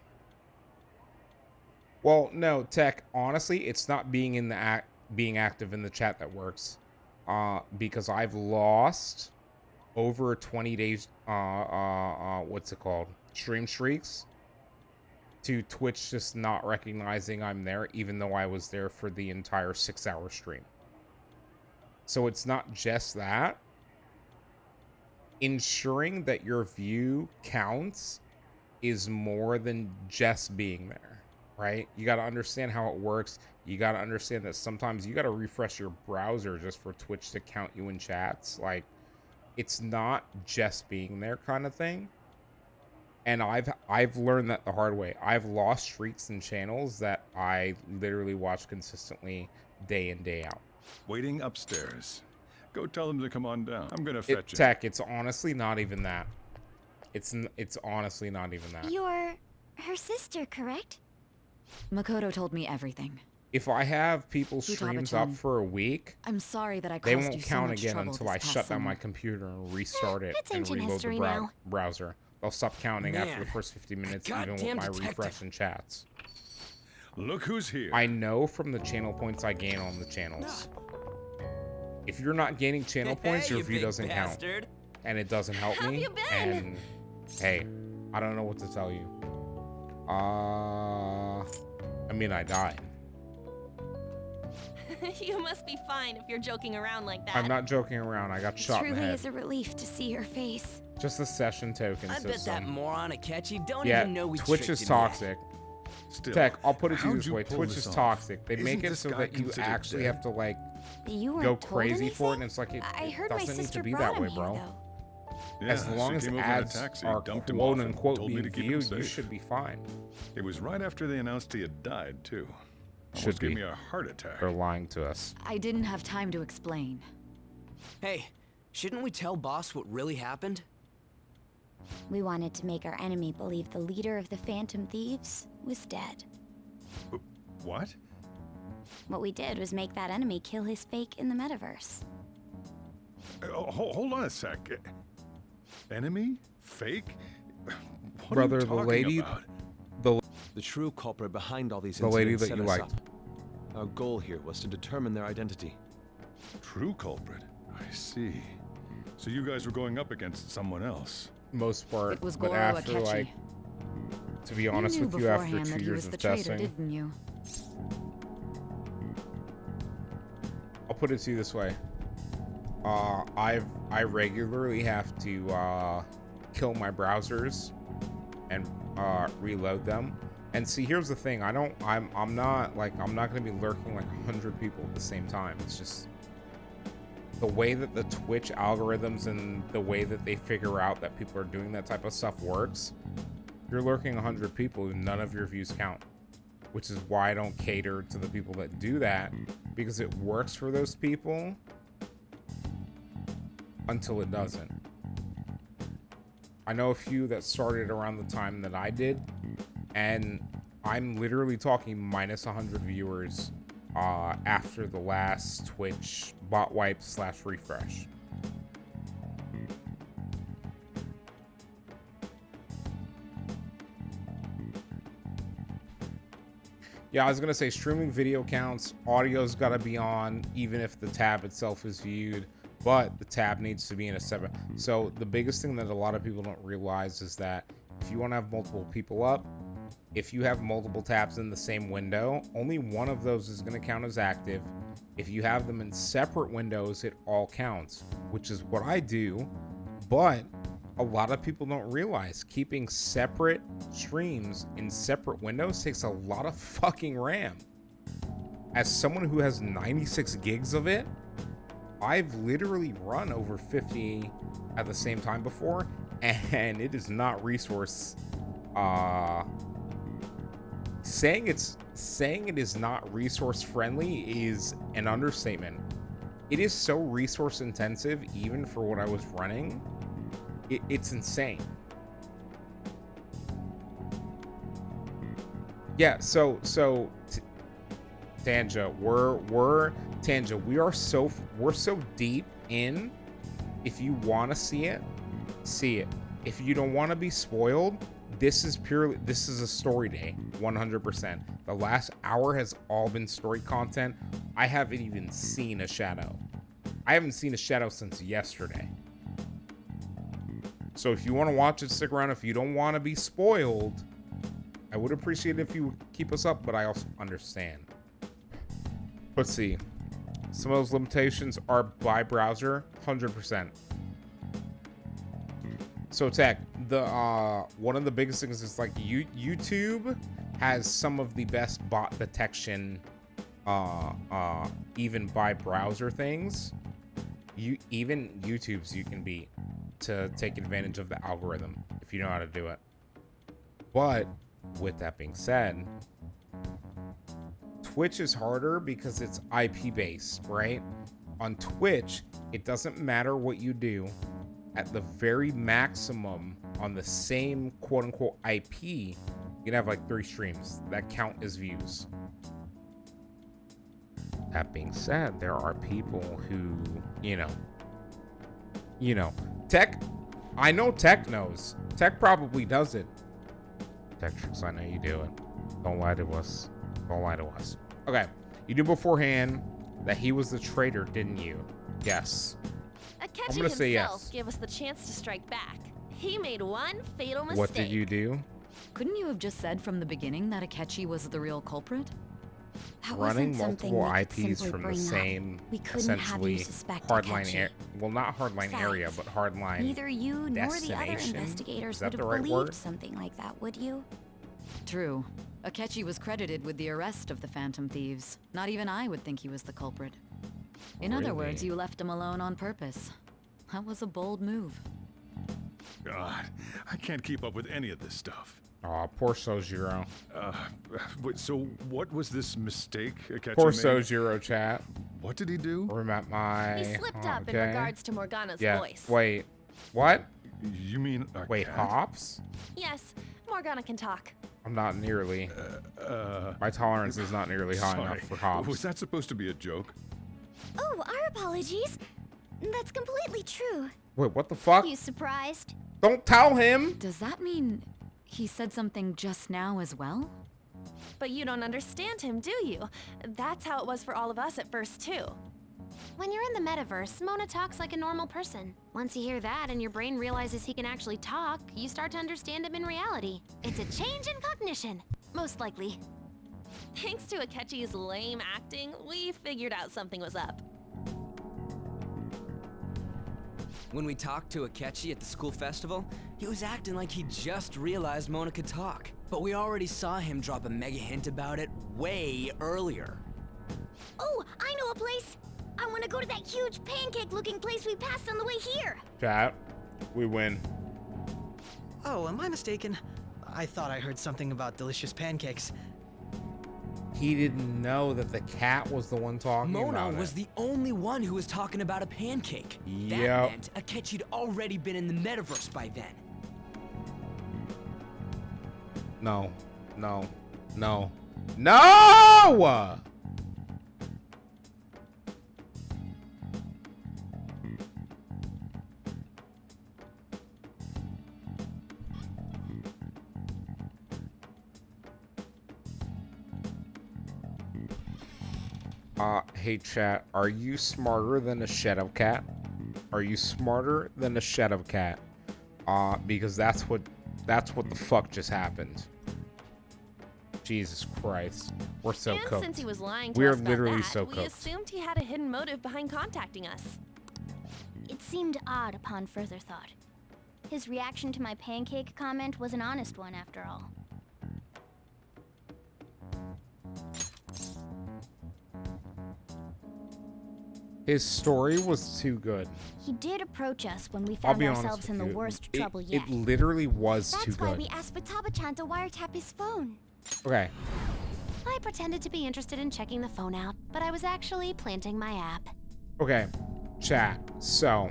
Well, no, Tech, honestly, it's not being in the being active in the chat that works. Because I've lost over 20 days what's it called? Stream streaks to Twitch just not recognizing I'm there, even though I was there for the entire 6-hour stream. So it's not just that. Ensuring that your view counts is more than just being there, right? You got to understand how it works. You got to understand that sometimes you got to refresh your browser just for Twitch to count you in chats. Like, it's not just being there kind of thing. And I've learned that the hard way. I've lost streaks and channels that I literally watch consistently day in, day out. Waiting upstairs. Go tell them to come on down. I'm gonna fetch it. Tech, it's honestly not even that. It's honestly not even that. You're her sister, correct? Makoto told me everything. If I have people's streams up for a week, I'm sorry that I caused they you won't so count much again trouble until this I past shut down summer. my computer and restart it It's and ancient reload history the now. browser. They'll stop counting after the Man, first 50 minutes, even with goddamn my detective. refresh and chats. Look who's here. I know from the channel points I gain on the channels. If you're not gaining channel points, your You view big doesn't count. bastard. and it doesn't help How me. you been? And hey, I don't know what to tell you. I mean, I died. You must be fine if you're joking around like that. I'm not joking around. I got shot in the Truly head. is a relief to see your face. Just a session token I bet system. that moron Akechi don't Yeah, even know we Twitch tricked is him yet. toxic. Still, Tech, I'll put it to you how'd this you way. pull Twitch this is off? toxic. They Isn't make it this so guy that you considered actually dead? have to like You weren't go told crazy for it, anything? and it's like it I heard my doesn't need sister to be brought that him way, here, bro. Yeah, As long she as came over in a ads taxi, are dumped him quote off, and unquote told me being to keep him viewed, you safe. should be fine. It was right after they announced he had died, too. Should Almost be. gave me a heart attack. They're lying to us. I didn't have time to explain. Hey, shouldn't we tell boss what really happened? We wanted to make our enemy believe the leader of the Phantom Thieves was dead. What? What we did was make that enemy kill his fake in the metaverse. Hold on a sec. Enemy? Fake? What Brother, are you the talking lady, about? The true culprit behind all these The lady incidents that set you us liked. up. Our goal here was to determine their identity. True culprit? I see. So you guys were going up against someone else? Most part, It was but Goro after Akechi. like, to be honest You with knew you, after beforehand 2 that he years was of the traitor, testing, didn't you? I'll put it to you this way. I regularly have to kill my browsers and reload them. And see, here's the thing. I'm not gonna be lurking like 100 people at the same time. It's just the way that the Twitch algorithms and the way that they figure out that people are doing that type of stuff works. If you're lurking 100 people, none of your views count. Which is why I don't cater to the people that do that, because it works for those people until it doesn't. I know a few that started around the time that I did, and I'm literally talking minus 100 viewers after the last Twitch bot wipe / refresh. Yeah, I was gonna say streaming video counts, audio's gotta be on, even if the tab itself is viewed, but the tab needs to be in a separate. So the biggest thing that a lot of people don't realize is that if you wanna have multiple people up, if you have multiple tabs in the same window, only one of those is gonna count as active. If you have them in separate windows, it all counts, which is what I do, but a lot of people don't realize keeping separate streams in separate windows takes a lot of fucking RAM. As someone who has 96 gigs of it, I've literally run over 50 at the same time before, and it is not resource saying it is not resource friendly is an understatement. It is so resource intensive, even for what I was running. It's insane. Yeah, so Tanja, we're so deep in. If you want to see it, see it. If you don't want to be spoiled, this is a story day, 100%. The last hour has all been story content. I haven't even seen a shadow. I haven't seen a shadow since yesterday. So if you want to watch it, stick around. If you don't want to be spoiled, I would appreciate it if you would keep us up, but I also understand. Let's see. Some of those limitations are by browser, 100%. So Tech, one of the biggest things is like YouTube has some of the best bot detection, even by browser things. Even YouTube's you can beat to take advantage of the algorithm if you know how to do it. But with that being said, Twitch is harder because it's IP based, right? On Twitch, it doesn't matter what you do. At the very maximum on the same quote unquote IP, you can have like 3 streams that count as views. That being said, there are people who, you know, Tech, I know Tech knows. Tech probably does it. Techtrix, I know you do it. Don't lie to us. Don't lie to us. Okay, you knew beforehand that he was the traitor, didn't you? Yes. Akechi gonna say himself yes. gave us the chance to strike back. He made one fatal mistake. What did you do? Couldn't you have just said from the beginning that Akechi was the real culprit? That Running wasn't something multiple we could IPs simply from the bring up. same, We couldn't have you essentially, suspect hardline Akechi. area. Well, not hardline Besides, area, but hardline Neither you nor the other destination? investigators Is that would the have right believed word? something like that, would you? True. Akechi was credited with the arrest of the Phantom Thieves. Not even I would think he was the culprit. In other words, Really? you left him alone on purpose. That was a bold move. God, I can't keep up with any of this stuff. Aw, poor Sojiro. So what was this mistake Akechi Poor made? Sojiro, chat. What did he do? Or at my... He slipped up in okay. regards to Morgana's Yeah, voice. wait. What? You mean a Wait, cat? hops? Yes, Morgana can talk. I'm not nearly. My tolerance is not nearly high Sorry. enough for hops. Was that supposed to be a joke? Oh, our apologies. That's completely true. Wait, what the fuck? You surprised? Don't tell him! Does that mean he said something just now as well? But you don't understand him, do you? That's how it was for all of us at first, too. When you're in the metaverse, Mona talks like a normal person. Once you hear that and your brain realizes he can actually talk, you start to understand him in reality. It's a change in cognition, most likely. Thanks to Akechi's lame acting, we figured out something was up. When we talked to Akechi at the school festival, he was acting like he just realized Mona could talk. But we already saw him drop a mega hint about it way earlier. Oh, I know a place. I want to go to that huge pancake-looking place we passed on the way here. Chat, we win. Oh, am I mistaken? I thought I heard something about delicious pancakes. He didn't know that the cat was the one talking about Mona it. was the only one who was talking about a pancake. That Yep. meant Akechi'd already been in the metaverse by then. No. No. No. No! Hey chat, are you smarter than a shadow cat? Are you smarter than a shadow cat? Because that's what the fuck just happened. Jesus Christ. We're so and cooked. since he was lying to We're us about literally that, so we cooked. assumed he had a hidden motive behind contacting us. It seemed odd upon further thought. His reaction to my pancake comment was an honest one, after all. His story was too good. He did approach us when we I'll found be honest ourselves in with the you, worst it- trouble yet. It literally was too That's why good. we asked Futaba-chan to wiretap his phone. Okay. I pretended to be interested in checking the phone out, but I was actually planting my app. Okay. Chat. So,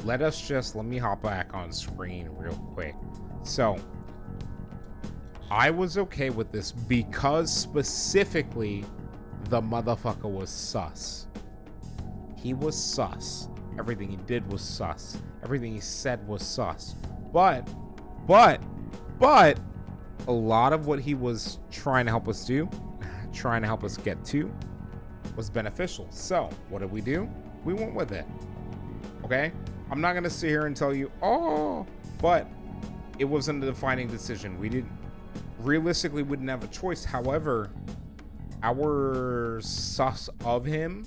let me hop back on screen real quick. So, I was okay with this because specifically the motherfucker was sus. He was sus. Everything he did was sus. Everything he said was sus. But a lot of what he was trying to help us do, trying to help us get to, was beneficial. So, what did we do? We went with it. Okay? I'm not going to sit here and tell you, oh, but it wasn't a defining decision. Realistically, we didn't have a choice. However, our sus of him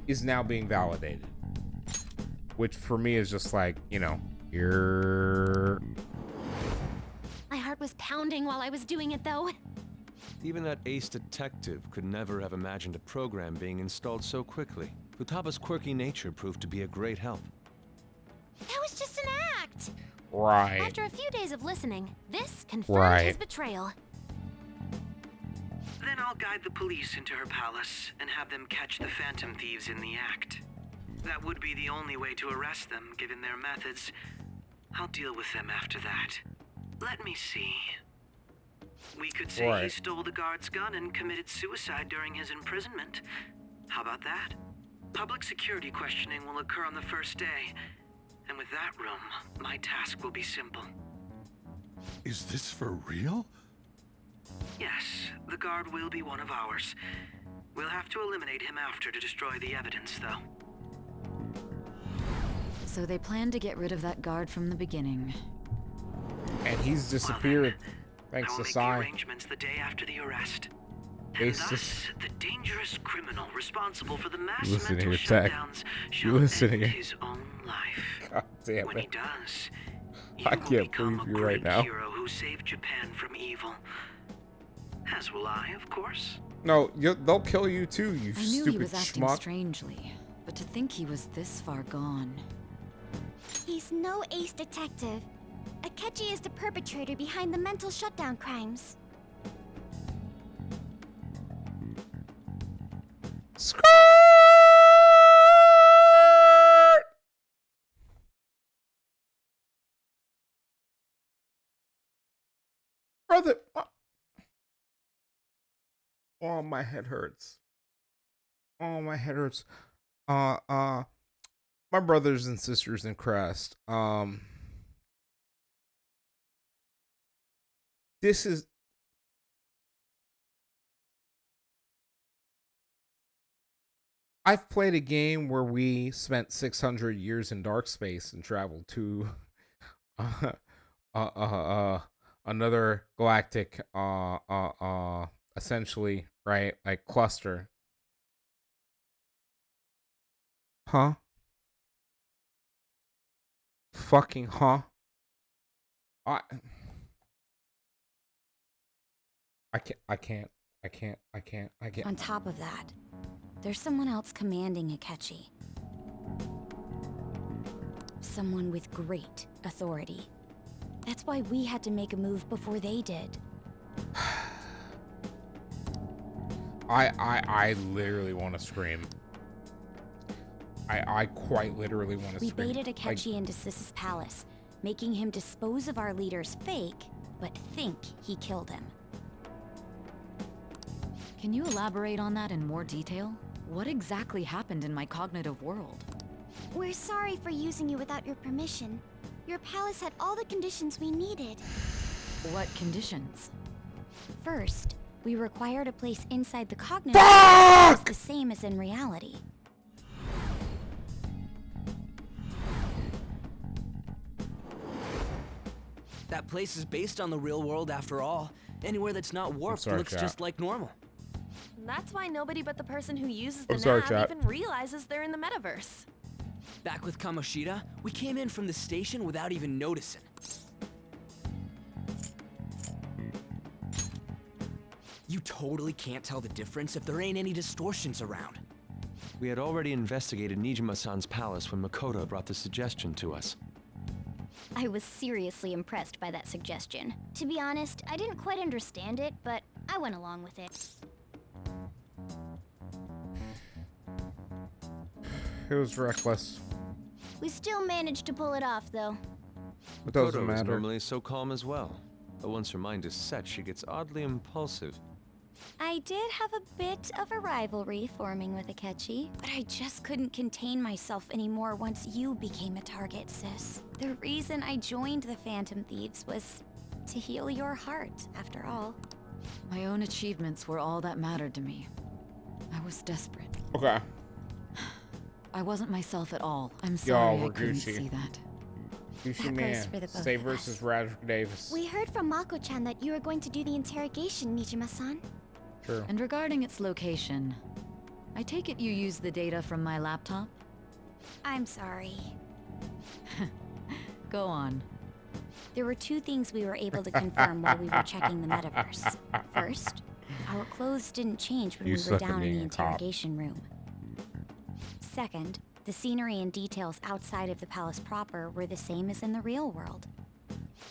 is now being validated. Which for me is just like, you're... My heart was pounding while I was doing it, though. Even that ace detective could never have imagined a program being installed so quickly. Futaba's quirky nature proved to be a great help. That was just an act. Right. After a few days of listening, this confirmed Right. his betrayal. Then I'll guide the police into her palace and have them catch the Phantom Thieves in the act. That would be the only way to arrest them, given their methods. I'll deal with them after that. Let me see. We could say he Right. stole the guard's gun and committed suicide during his imprisonment. How about that? Public security questioning will occur on the first day. And with that room, my task will be simple. Is this for real? Yes, the guard will be one of ours. We'll have to eliminate him after to destroy the evidence, though. So they planned to get rid of that guard from the beginning. And he's disappeared. Thanks to Sai. Arrangements the day after the arrest. And thus, the dangerous criminal responsible for the mass mental shutdowns shall end his own life. God damn When it. he does, I can't believe you right now. hero who saved Japan from evil. As will I, of course. No, they'll kill you too, you I knew stupid he was acting schmuck. strangely, but to think he was this far gone. He's no ace detective. Akechi is the perpetrator behind the mental shutdown crimes. Brother, oh, my head hurts. Oh, my head hurts. My brothers and sisters in Christ. This is. I've played a game where we spent 600 years in dark space and traveled to another galactic essentially, right, like cluster. Huh? Fucking huh? I can't. On top of that, there's someone else commanding Akechi. Someone with great authority. That's why we had to make a move before they did. I literally want to scream. I quite literally want to scream. We baited Akechi into Sis's palace, making him dispose of our leader's fake, but think he killed him. Can you elaborate on that in more detail? What exactly happened in my cognitive world? We're sorry for using you without your permission. Your palace had all the conditions we needed. What conditions? First, we required a place inside the cognitive world that was the same as in reality. That place is based on the real world after all. Anywhere that's not warped looks just like normal. That's why nobody but the person who uses the sorry, nav chat. even realizes they're in the metaverse. Back with Kamoshida, we came in from the station without even noticing. You totally can't tell the difference if there ain't any distortions around. We had already investigated Nijima-san's palace when Makoto brought the suggestion to us. I was seriously impressed by that suggestion. To be honest, I didn't quite understand it, but I went along with it. It was reckless. We still managed to pull it off, though. It doesn't Makoto is matter. normally so calm as well, but once her mind is set, she gets oddly impulsive. I did have a bit of a rivalry forming with Akechi, but I just couldn't contain myself anymore once you became a target, sis. The reason I joined the Phantom Thieves was to heal your heart, after all. My own achievements were all that mattered to me. I was desperate. Okay. I wasn't myself at all. I'm sorry I couldn't Gucci. see that. Gucci That man. goes for the both Stay of versus us. Radrick Davis. We heard from Mako-chan that you were going to do the interrogation, Nijima-san. True. And regarding its location, I take it you used the data from my laptop? I'm sorry. Go on. There were two things we were able to confirm while we were checking the metaverse. First, our clothes didn't change when You we were suck at down in being the a cop. interrogation room. Second, the scenery and details outside of the palace proper were the same as in the real world.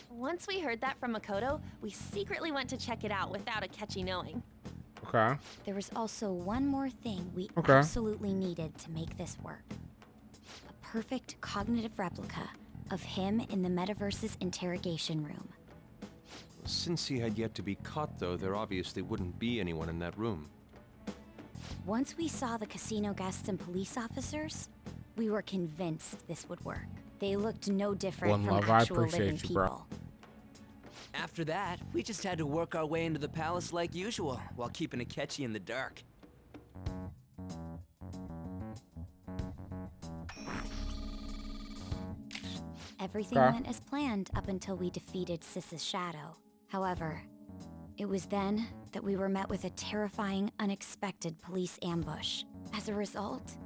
Once we heard that from Makoto, we secretly went to check it out without Akechi knowing. Okay. There was also one more thing we Okay. absolutely needed to make this work. A perfect cognitive replica of him in the metaverse's interrogation room. Since he had yet to be caught, though, there obviously wouldn't be anyone in that room. Once we saw the casino guests and police officers, we were convinced this would work. They looked no different One from love, I actual living appreciate you, bro. people. After that, we just had to work our way into the palace like usual, while keeping Akechi in the dark. Everything went as planned up until we defeated Sis's shadow. However, it was then that we were met with a terrifying, unexpected police ambush. As a result,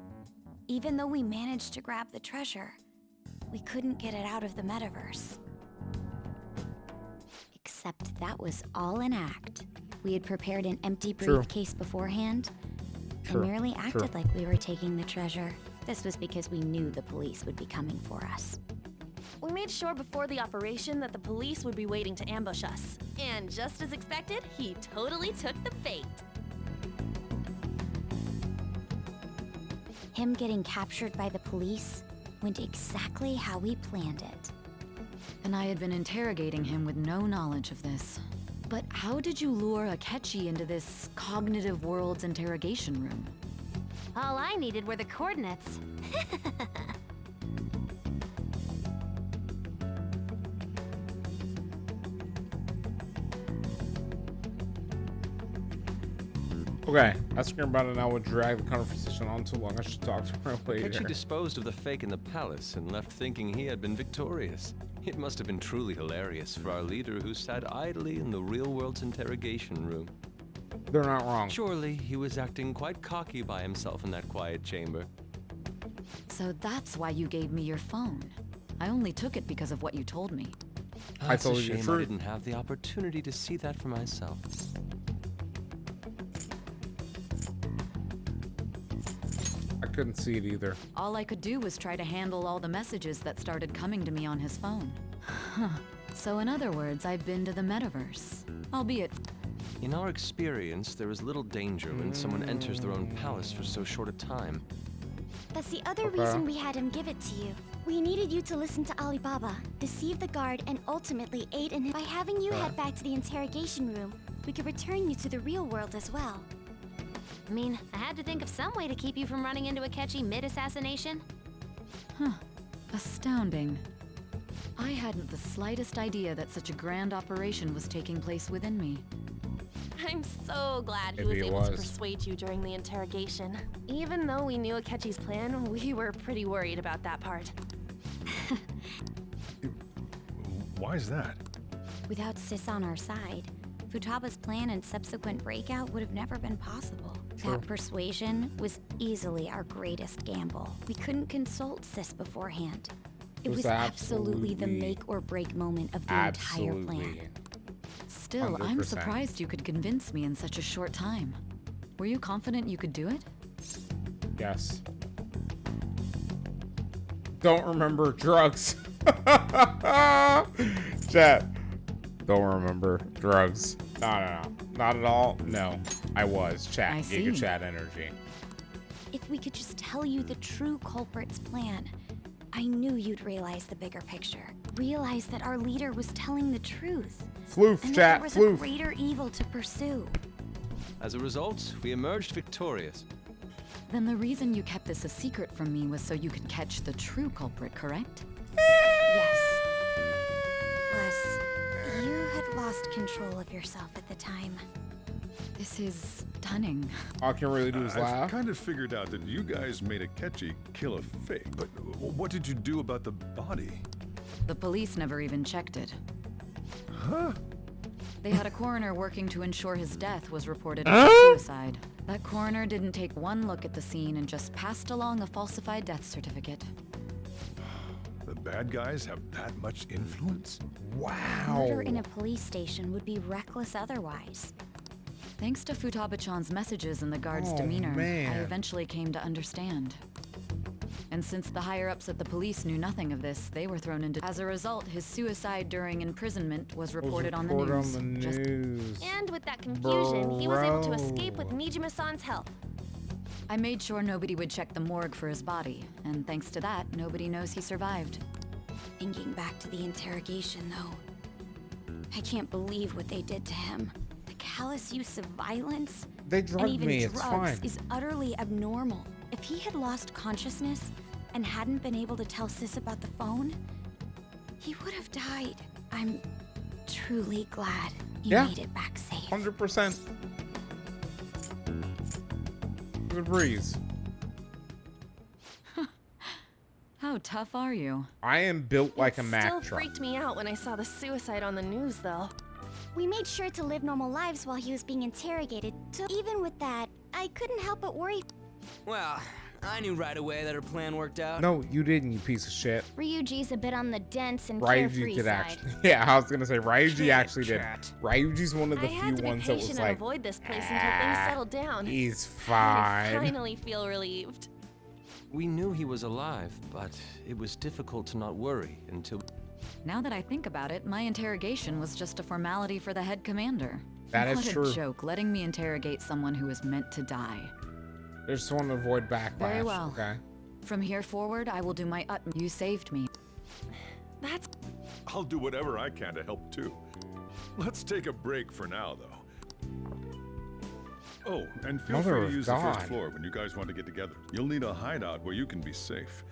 even though we managed to grab the treasure, we couldn't get it out of the metaverse. Except that was all an act. We had prepared an empty briefcase beforehand and merely acted like we were taking the treasure. This was because we knew the police would be coming for us. We made sure before the operation that the police would be waiting to ambush us. And just as expected, he totally took the bait. Him getting captured by the police went exactly how we planned it. And I had been interrogating him with no knowledge of this. But how did you lure Akechi into this cognitive world's interrogation room? All I needed were the coordinates. Okay, asking her about it now would drag the conversation on too long. I should talk to her later. Akechi disposed of the fake in the palace and left thinking he had been victorious. It must have been truly hilarious for our leader who sat idly in the real world's interrogation room. They're not wrong. Surely he was acting quite cocky by himself in that quiet chamber. So that's why you gave me your phone. I only took it because of what you told me. I told you the I truth. didn't have the opportunity to see that for myself. I couldn't see it either. All I could do was try to handle all the messages that started coming to me on his phone. So in other words, I've been to the metaverse. Albeit... In our experience, there is little danger when someone enters their own palace for so short a time. That's the other reason we had him give it to you. We needed you to listen to Alibaba, deceive the guard, and ultimately aid in him. By having you head back to the interrogation room, we could return you to the real world as well. I mean, I had to think of some way to keep you from running into Akechi mid-assassination. Huh. Astounding. I hadn't the slightest idea that such a grand operation was taking place within me. I'm so glad he was able to persuade you during the interrogation. Even though we knew Akechi's plan, we were pretty worried about that part. Why is that? Without Sis on our side, Futaba's plan and subsequent breakout would have never been possible. That persuasion was easily our greatest gamble. We couldn't consult Sis beforehand. It was absolutely the make or break moment of the entire plan. Still, 100%. I'm surprised you could convince me in such a short time. Were you confident you could do it? Yes. Don't remember drugs. Chat. Don't remember drugs. No. Not at all. No. I was. Chat. Giga chat energy. If we could just tell you the true culprit's plan, I knew you'd realize the bigger picture. Realize that our leader was telling the truth. Floof, and chat, that there was floof. a greater evil to pursue. As a result, we emerged victorious. Then the reason you kept this a secret from me was so you could catch the true culprit, correct? Yes. Plus, you had lost control of yourself at the time. This is stunning. All I can really do is laugh. I've kind of figured out that you guys made Akechi kill a fake, but what did you do about the body? The police never even checked it. Huh? They had a coroner working to ensure his death was reported as suicide. That coroner didn't take one look at the scene and just passed along a falsified death certificate. The bad guys have that much influence? Wow. Murder in a police station would be reckless otherwise. Thanks to Futaba-chan's messages and the guard's demeanor, I eventually came to understand. And since the higher-ups at the police knew nothing of this, they were thrown into... As a result, his suicide during imprisonment was reported on the news. And with that confusion, he was able to escape with Mijima-san's help. I made sure nobody would check the morgue for his body, and thanks to that, nobody knows he survived. Thinking back to the interrogation, though, I can't believe what they did to him. The callous use of violence They drugged and even me, drugs it's fine. is utterly abnormal. If he had lost consciousness and hadn't been able to tell Sis about the phone, he would have died. I'm truly glad he made it back safe. 100%. Good breeze. How How tough are you? I am built like a Mack Still truck. freaked me out when I saw the suicide on the news, though. We made sure to live normal lives while he was being interrogated, so even with that, I couldn't help but worry. Well, I knew right away that her plan worked out. No, you didn't, you piece of shit. Ryuji's a bit on the dense and Ryuji carefree did side. actually. Yeah, I was gonna say Ryuji actually did. Ryuji's one of the I few had to be ones that was patient like, and avoid this place until things settled down. he's I fine. finally feel relieved. We knew he was alive, but it was difficult to not worry until... Now that I think about it, my interrogation was just a formality for the head commander. That is what true. a joke, letting me interrogate someone who is meant to die. I just want to avoid backlash. Very well. Okay. From here forward, I will do my utmost. You saved me. That's... I'll do whatever I can to help too. Let's take a break for now, though. Oh, and feel Mother free to of use the first God. floor when you guys want to get together. You'll need a hideout where you can be safe.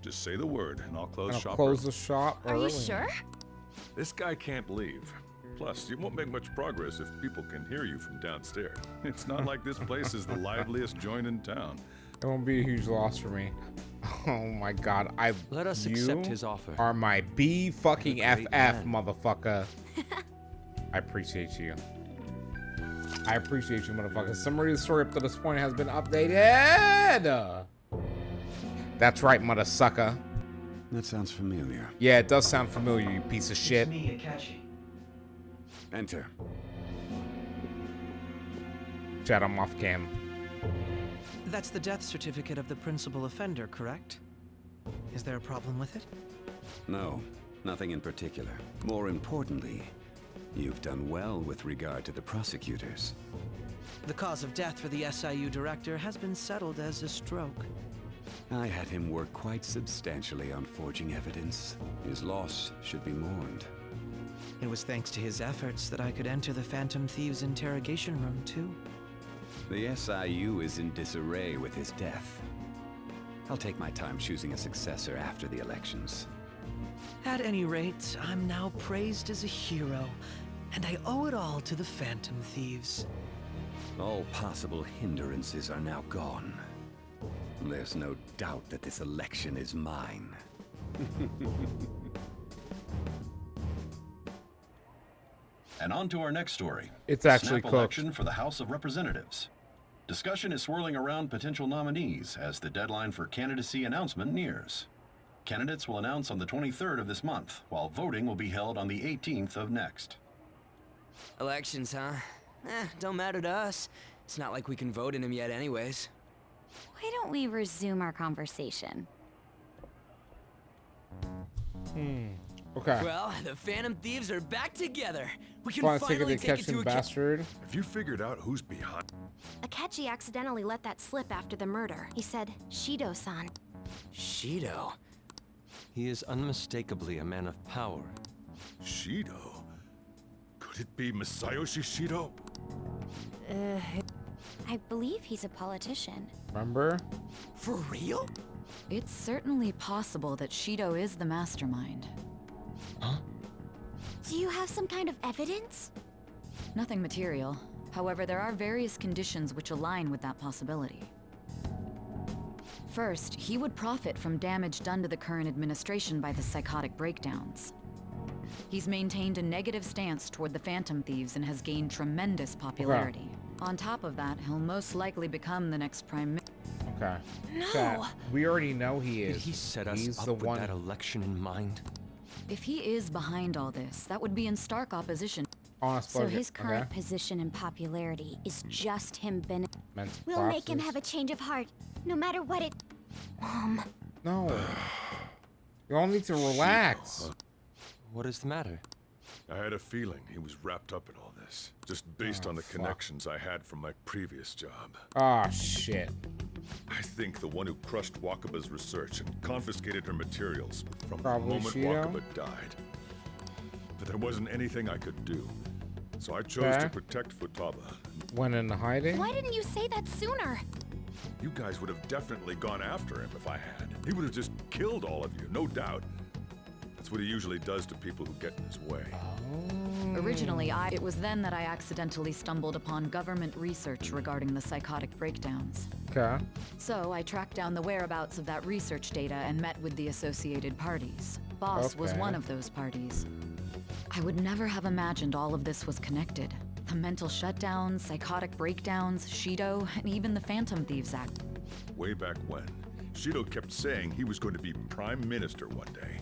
Just say the word, and I'll close shop. Close early. the shop Are early. you sure? This guy can't leave. Plus, you won't make much progress if people can hear you from downstairs. It's not like this place is the liveliest joint in town. It won't be a huge loss for me. Oh my God, Let us you accept his offer. Are my B fucking What a great FF man. motherfucker. I appreciate you. I appreciate you, motherfucker. Summary of the story up to this point has been updated. That's right, mother sucker. That sounds familiar. Yeah, it does sound familiar, you piece of shit. It's me, Akechi. Enter. Chat, I'm off cam. That's the death certificate of the principal offender, correct? Is there a problem with it? No, nothing in particular. More importantly, you've done well with regard to the prosecutors. The cause of death for the SIU director has been settled as a stroke. I had him work quite substantially on forging evidence. His loss should be mourned. It was thanks to his efforts that I could enter the Phantom Thieves' interrogation room, too. The SIU is in disarray with his death. I'll take my time choosing a successor after the elections. At any rate, I'm now praised as a hero, and I owe it all to the Phantom Thieves. All possible hindrances are now gone. There's no doubt that this election is mine. And on to our next story. It's actually Snap cooked. election for the House of Representatives. Discussion is swirling around potential nominees as the deadline for candidacy announcement nears. Candidates will announce on the 23rd of this month, while voting will be held on the 18th of next. Elections, huh? Don't matter to us. It's not like we can vote in them yet anyways. Why don't we resume our conversation? Okay. Well, the Phantom Thieves are back together. We can Fine, take it finally to take catch it to him, a bastard. Have you figured out who's behind? Akechi accidentally let that slip after the murder. He said, Shido-san. Shido? He is unmistakably a man of power. Shido? Could it be Masayoshi Shido? I believe he's a politician. Remember? For real? It's certainly possible that Shido is the mastermind. Do you have some kind of evidence? Nothing material. However, there are various conditions which align with that possibility. First, he would profit from damage done to the current administration by the psychotic breakdowns. He's maintained a negative stance toward the Phantom Thieves and has gained tremendous popularity. On top of that, he'll most likely become the next prime minister. Okay. No. Chat, we already know he is. Did he set us He's up the with one. that election in mind? If he is behind all this, that would be in stark opposition. Honest So budget, his current okay? position and popularity is just him benefiting. We'll make him have a change of heart, no matter what it... No. You all need to relax. What is the matter? I had a feeling he was wrapped up in all this, just based on the connections I had from my previous job. Ah, shit. I think the one who crushed Wakaba's research and confiscated her materials from Probably the moment Shido? Wakaba died. But there wasn't anything I could do, so I chose Okay. to protect Futaba. Went into hiding? Why didn't you say that sooner? You guys would have definitely gone after him if I had. He would have just killed all of you, no doubt. That's what he usually does to people who get in his way. Originally, it was then that I accidentally stumbled upon government research regarding the psychotic breakdowns. Okay. So I tracked down the whereabouts of that research data and met with the associated parties. Boss was one of those parties. I would never have imagined all of this was connected. The mental shutdowns, psychotic breakdowns, Shido, and even the Phantom Thieves Act. Way back when, Shido kept saying he was going to be Prime Minister one day.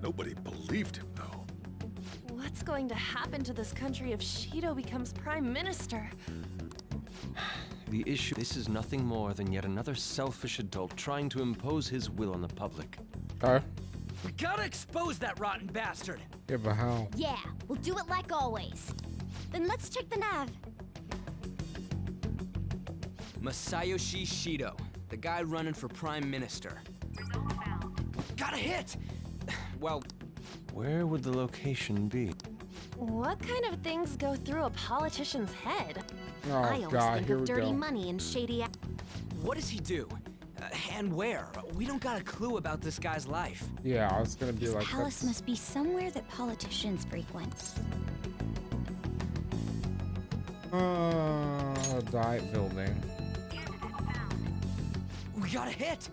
Nobody believed him, though. What's going to happen to this country if Shido becomes Prime Minister? The issue, this is nothing more than yet another selfish adult trying to impose his will on the public. Okay. We gotta expose that rotten bastard! Yeah, but how? Yeah, we'll do it like always. Then let's check the nav. Masayoshi Shido, the guy running for Prime Minister. Got a hit! Well, where would the location be? What kind of things go through a politician's head? Oh, I always God, think here of we dirty go. money and shady. What does he do? And where? We don't got a clue about this guy's life. Yeah, I was gonna be His like, palace that's... must be somewhere that politicians frequent. Diet building. We got a hit!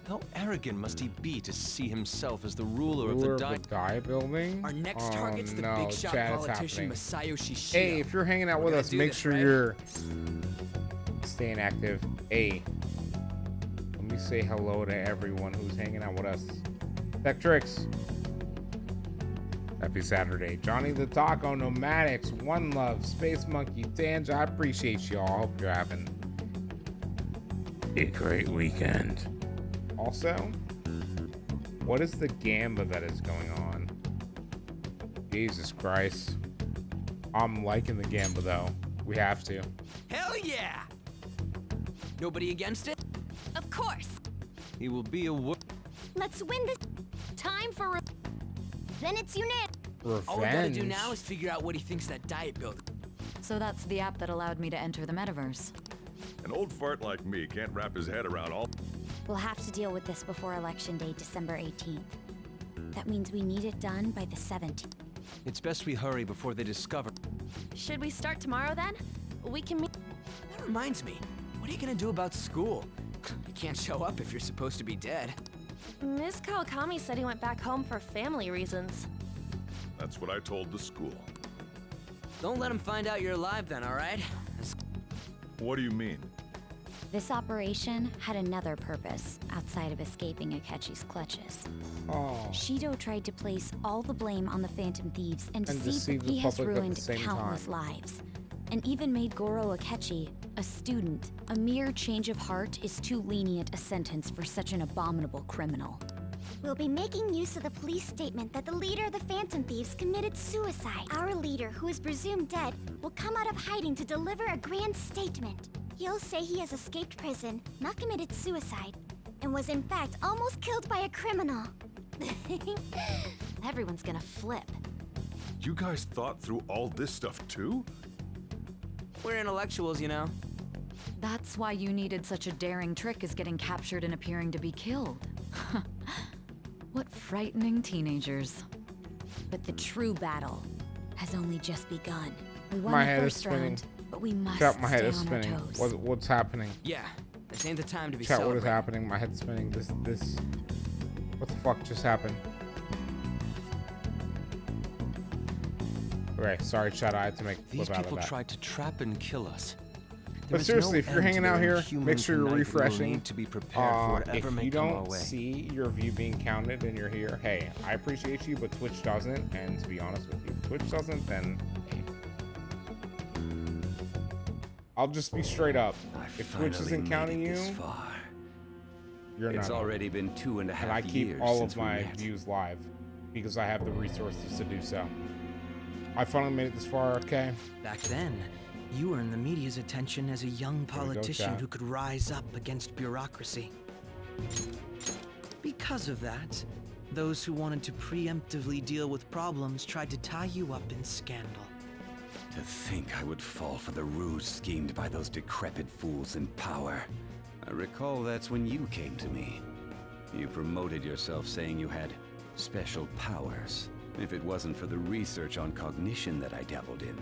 How arrogant must he be to see himself as the ruler of the diet building? Our next target's the big shot politician Masayoshi Shido. Hey, if you're hanging out with us, make sure you're staying active. Hey, let me say hello to everyone who's hanging out with us. Tectrix. Happy Saturday. Johnny the Taco, Nomadics, One Love, Space Monkey, Tange, I appreciate y'all. Hope you're having a great weekend. Also, what is the gamba that is going on? Jesus Christ. I'm liking the gamba though. We have to. Hell yeah! Nobody against it? Of course. He will be a Let's win this. Time for Then it's unanimous. All we gotta do now is figure out what he thinks that diet building. So that's the app that allowed me to enter the metaverse. An old fart like me can't wrap his head around all... We'll have to deal with this before Election Day, December 18th. That means we need it done by the 17th. It's best we hurry before they discover. Should we start tomorrow then? We can meet. That reminds me. What are you gonna do about school? You can't show up if you're supposed to be dead. Miss Kawakami said he went back home for family reasons. That's what I told the school. Don't let him find out you're alive then, alright? What do you mean? This operation had another purpose outside of escaping Akechi's clutches. Shido tried to place all the blame on the Phantom Thieves and deceive that he has ruined countless lives. And even made Goro Akechi, a student. A mere change of heart is too lenient a sentence for such an abominable criminal. We'll be making use of the police statement that the leader of the Phantom Thieves committed suicide. Our leader, who is presumed dead, will come out of hiding to deliver a grand statement. He'll say he has escaped prison, not committed suicide, and was in fact almost killed by a criminal. Everyone's gonna flip. You guys thought through all this stuff too? We're intellectuals, you know. That's why you needed such a daring trick as getting captured and appearing to be killed. What frightening teenagers. But the true battle has only just begun. We won My the head is first spinning. round, but we must Chat, my head stay is on spinning. our toes. What's happening? Yeah, this ain't the time to be Chat, what is celebrating. happening? My head's spinning. This. What the fuck just happened? Okay, sorry, chat. I had to make a These flip out of people that. tried to trap and kill us. But seriously, if you're hanging out here, make sure you're refreshing. Need to be prepared for whatever if may you come our don't way. see your view being counted and you're here, hey, I appreciate you, but Twitch doesn't. And to be honest with you, if Twitch doesn't, then hey. I'll just be straight up. If Twitch isn't counting you, you're not. It's already been 2.5 years. And I keep all of since we my met. views live because I have the resources to do so. I finally made it this far, okay? Back then, you were in the media's attention as a young politician chat. who could rise up against bureaucracy. Because of that, those who wanted to preemptively deal with problems tried to tie you up in scandal. To think I would fall for the ruse schemed by those decrepit fools in power. I recall that's when you came to me. You promoted yourself saying you had special powers. If it wasn't for the research on cognition that I dabbled in,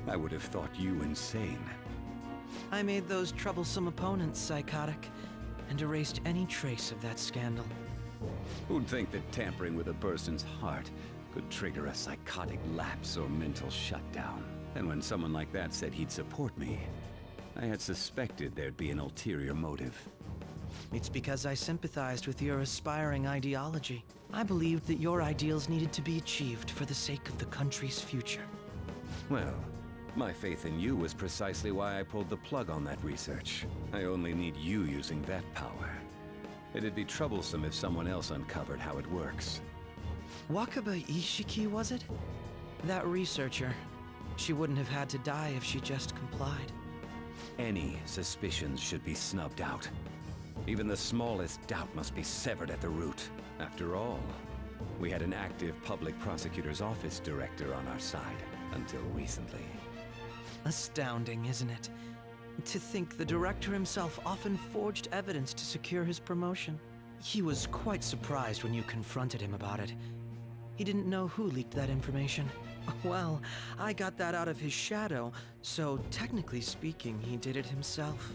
I would have thought you insane. I made those troublesome opponents psychotic, and erased any trace of that scandal. Who'd think that tampering with a person's heart could trigger a psychotic lapse or mental shutdown? And when someone like that said he'd support me, I had suspected there'd be an ulterior motive. It's because I sympathized with your aspiring ideology. I believed that your ideals needed to be achieved for the sake of the country's future. Well, my faith in you was precisely why I pulled the plug on that research. I only need you using that power. It'd be troublesome if someone else uncovered how it works. Wakaba Ishiki, was it? That researcher. She wouldn't have had to die if she just complied. Any suspicions should be snubbed out. Even the smallest doubt must be severed at the root. After all, we had an active public prosecutor's office director on our side until recently. Astounding, isn't it? To think the director himself often forged evidence to secure his promotion. He was quite surprised when you confronted him about it. He didn't know who leaked that information. Well, I got that out of his shadow, so technically speaking, he did it himself.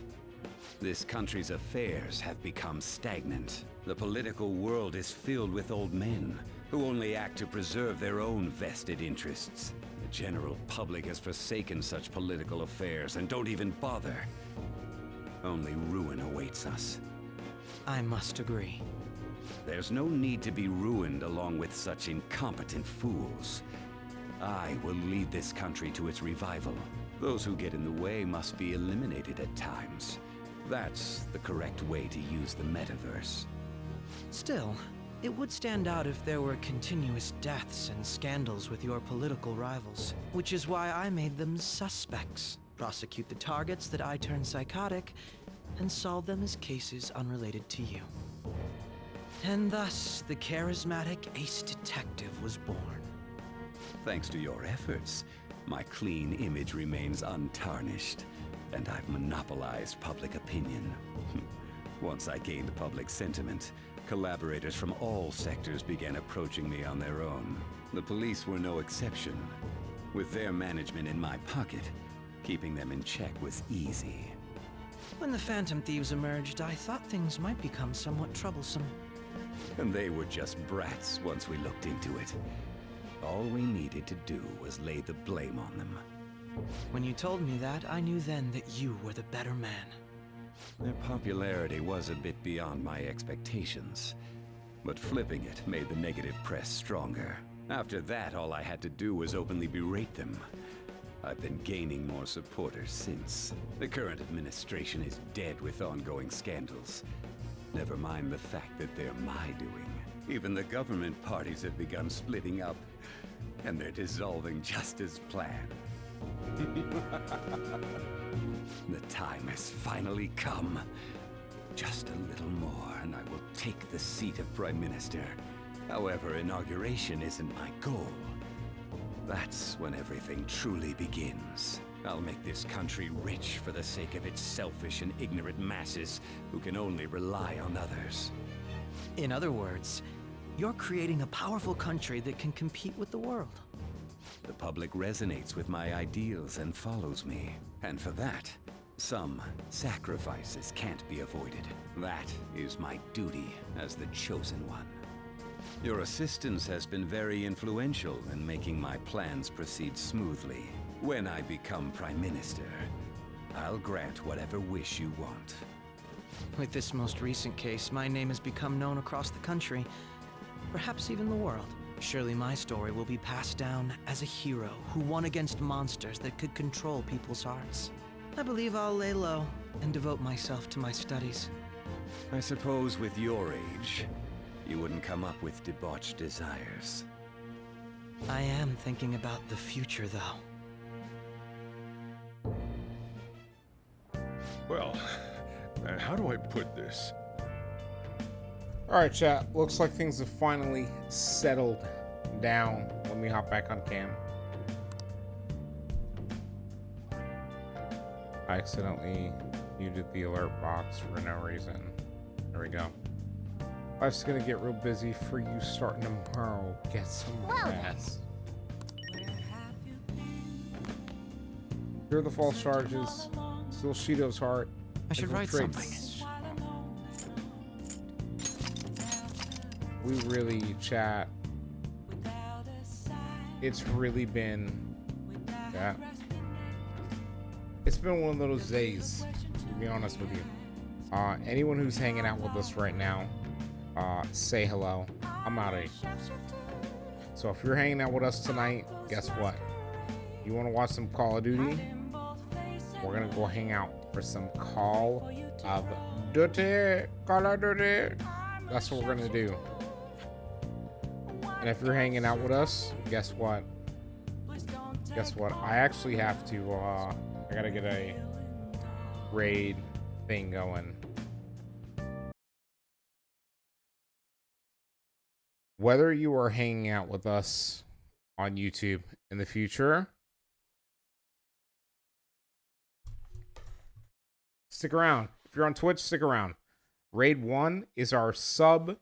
This country's affairs have become stagnant. The political world is filled with old men who only act to preserve their own vested interests. The general public has forsaken such political affairs and don't even bother. Only ruin awaits us. I must agree. There's no need to be ruined along with such incompetent fools. I will lead this country to its revival. Those who get in the way must be eliminated at times. That's the correct way to use the metaverse. Still, it would stand out if there were continuous deaths and scandals with your political rivals, which is why I made them suspects. Prosecute the targets that I turn psychotic, and solve them as cases unrelated to you. And thus, the charismatic ace detective was born. Thanks to your efforts, my clean image remains untarnished, and I've monopolized public opinion. Once I gained public sentiment, collaborators from all sectors began approaching me on their own. The police were no exception. With their management in my pocket, keeping them in check was easy. When the Phantom Thieves emerged, I thought things might become somewhat troublesome. And they were just brats once we looked into it. All we needed to do was lay the blame on them. When you told me that, I knew then that you were the better man. Their popularity was a bit beyond my expectations, but flipping it made the negative press stronger. After that, all I had to do was openly berate them. I've been gaining more supporters since. The current administration is dead with ongoing scandals. Never mind the fact that they're my doing. Even the government parties have begun splitting up, and they're dissolving just as planned. The time has finally come. Just a little more, and I will take the seat of Prime Minister. However, inauguration isn't my goal. That's when everything truly begins. I'll make this country rich for the sake of its selfish and ignorant masses who can only rely on others. In other words, you're creating a powerful country that can compete with the world. The public resonates with my ideals and follows me. And for that, some sacrifices can't be avoided. That is my duty as the chosen one. Your assistance has been very influential in making my plans proceed smoothly. When I become Prime Minister, I'll grant whatever wish you want. With this most recent case, my name has become known across the country, perhaps even the world. Surely my story will be passed down as a hero who won against monsters that could control people's hearts. I believe I'll lay low and devote myself to my studies. I suppose with your age, you wouldn't come up with debauched desires. I am thinking about the future, though. Well, how do I put this? Alright, chat. Looks like things have finally settled down. Let me hop back on cam. I accidentally muted the alert box for no reason. There we go. Life's gonna get real busy for you starting tomorrow. Get some rest. Hear the false charges. Still Shido's heart. I should write something. We really chat. It's really been that. It's been one of those days, to be honest with you. Anyone who's hanging out with us right now, say hello. I'm out of here. So if you're hanging out with us tonight, guess what? You want to watch some Call of Duty? We're gonna go hang out for some Call of Duty. Call of Duty. That's what we're gonna do. And if you're hanging out with us, guess what? Guess what? I actually have to, I gotta get a raid thing going. Whether you are hanging out with us on YouTube in the future, stick around. If you're on Twitch, stick around. Raid 1 is our sub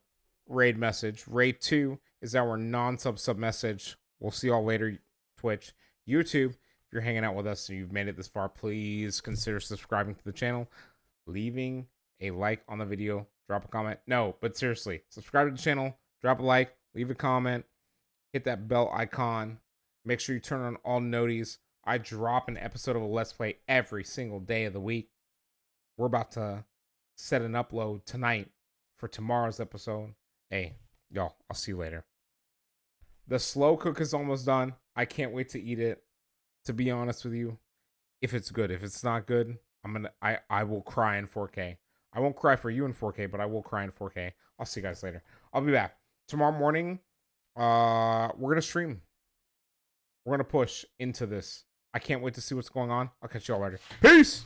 raid message. Raid 2 is our non-sub message. We'll see y'all later, Twitch. YouTube, if you're hanging out with us and you've made it this far, please consider subscribing to the channel, leaving a like on the video, drop a comment. No, but seriously, subscribe to the channel, drop a like, leave a comment, hit that bell icon. Make sure you turn on all noties. I drop an episode of a Let's Play every single day of the week. We're about to set an upload tonight for tomorrow's episode. Hey, y'all, I'll see you later. The slow cook is almost done. I can't wait to eat it. To be honest with you, if it's good, if it's not good, I will cry in 4K. I won't cry for you in 4K, but I will cry in 4K. I'll see you guys later. I'll be back tomorrow morning. We're gonna stream. We're gonna push into this. I can't wait to see what's going on. I'll catch you all later. Peace.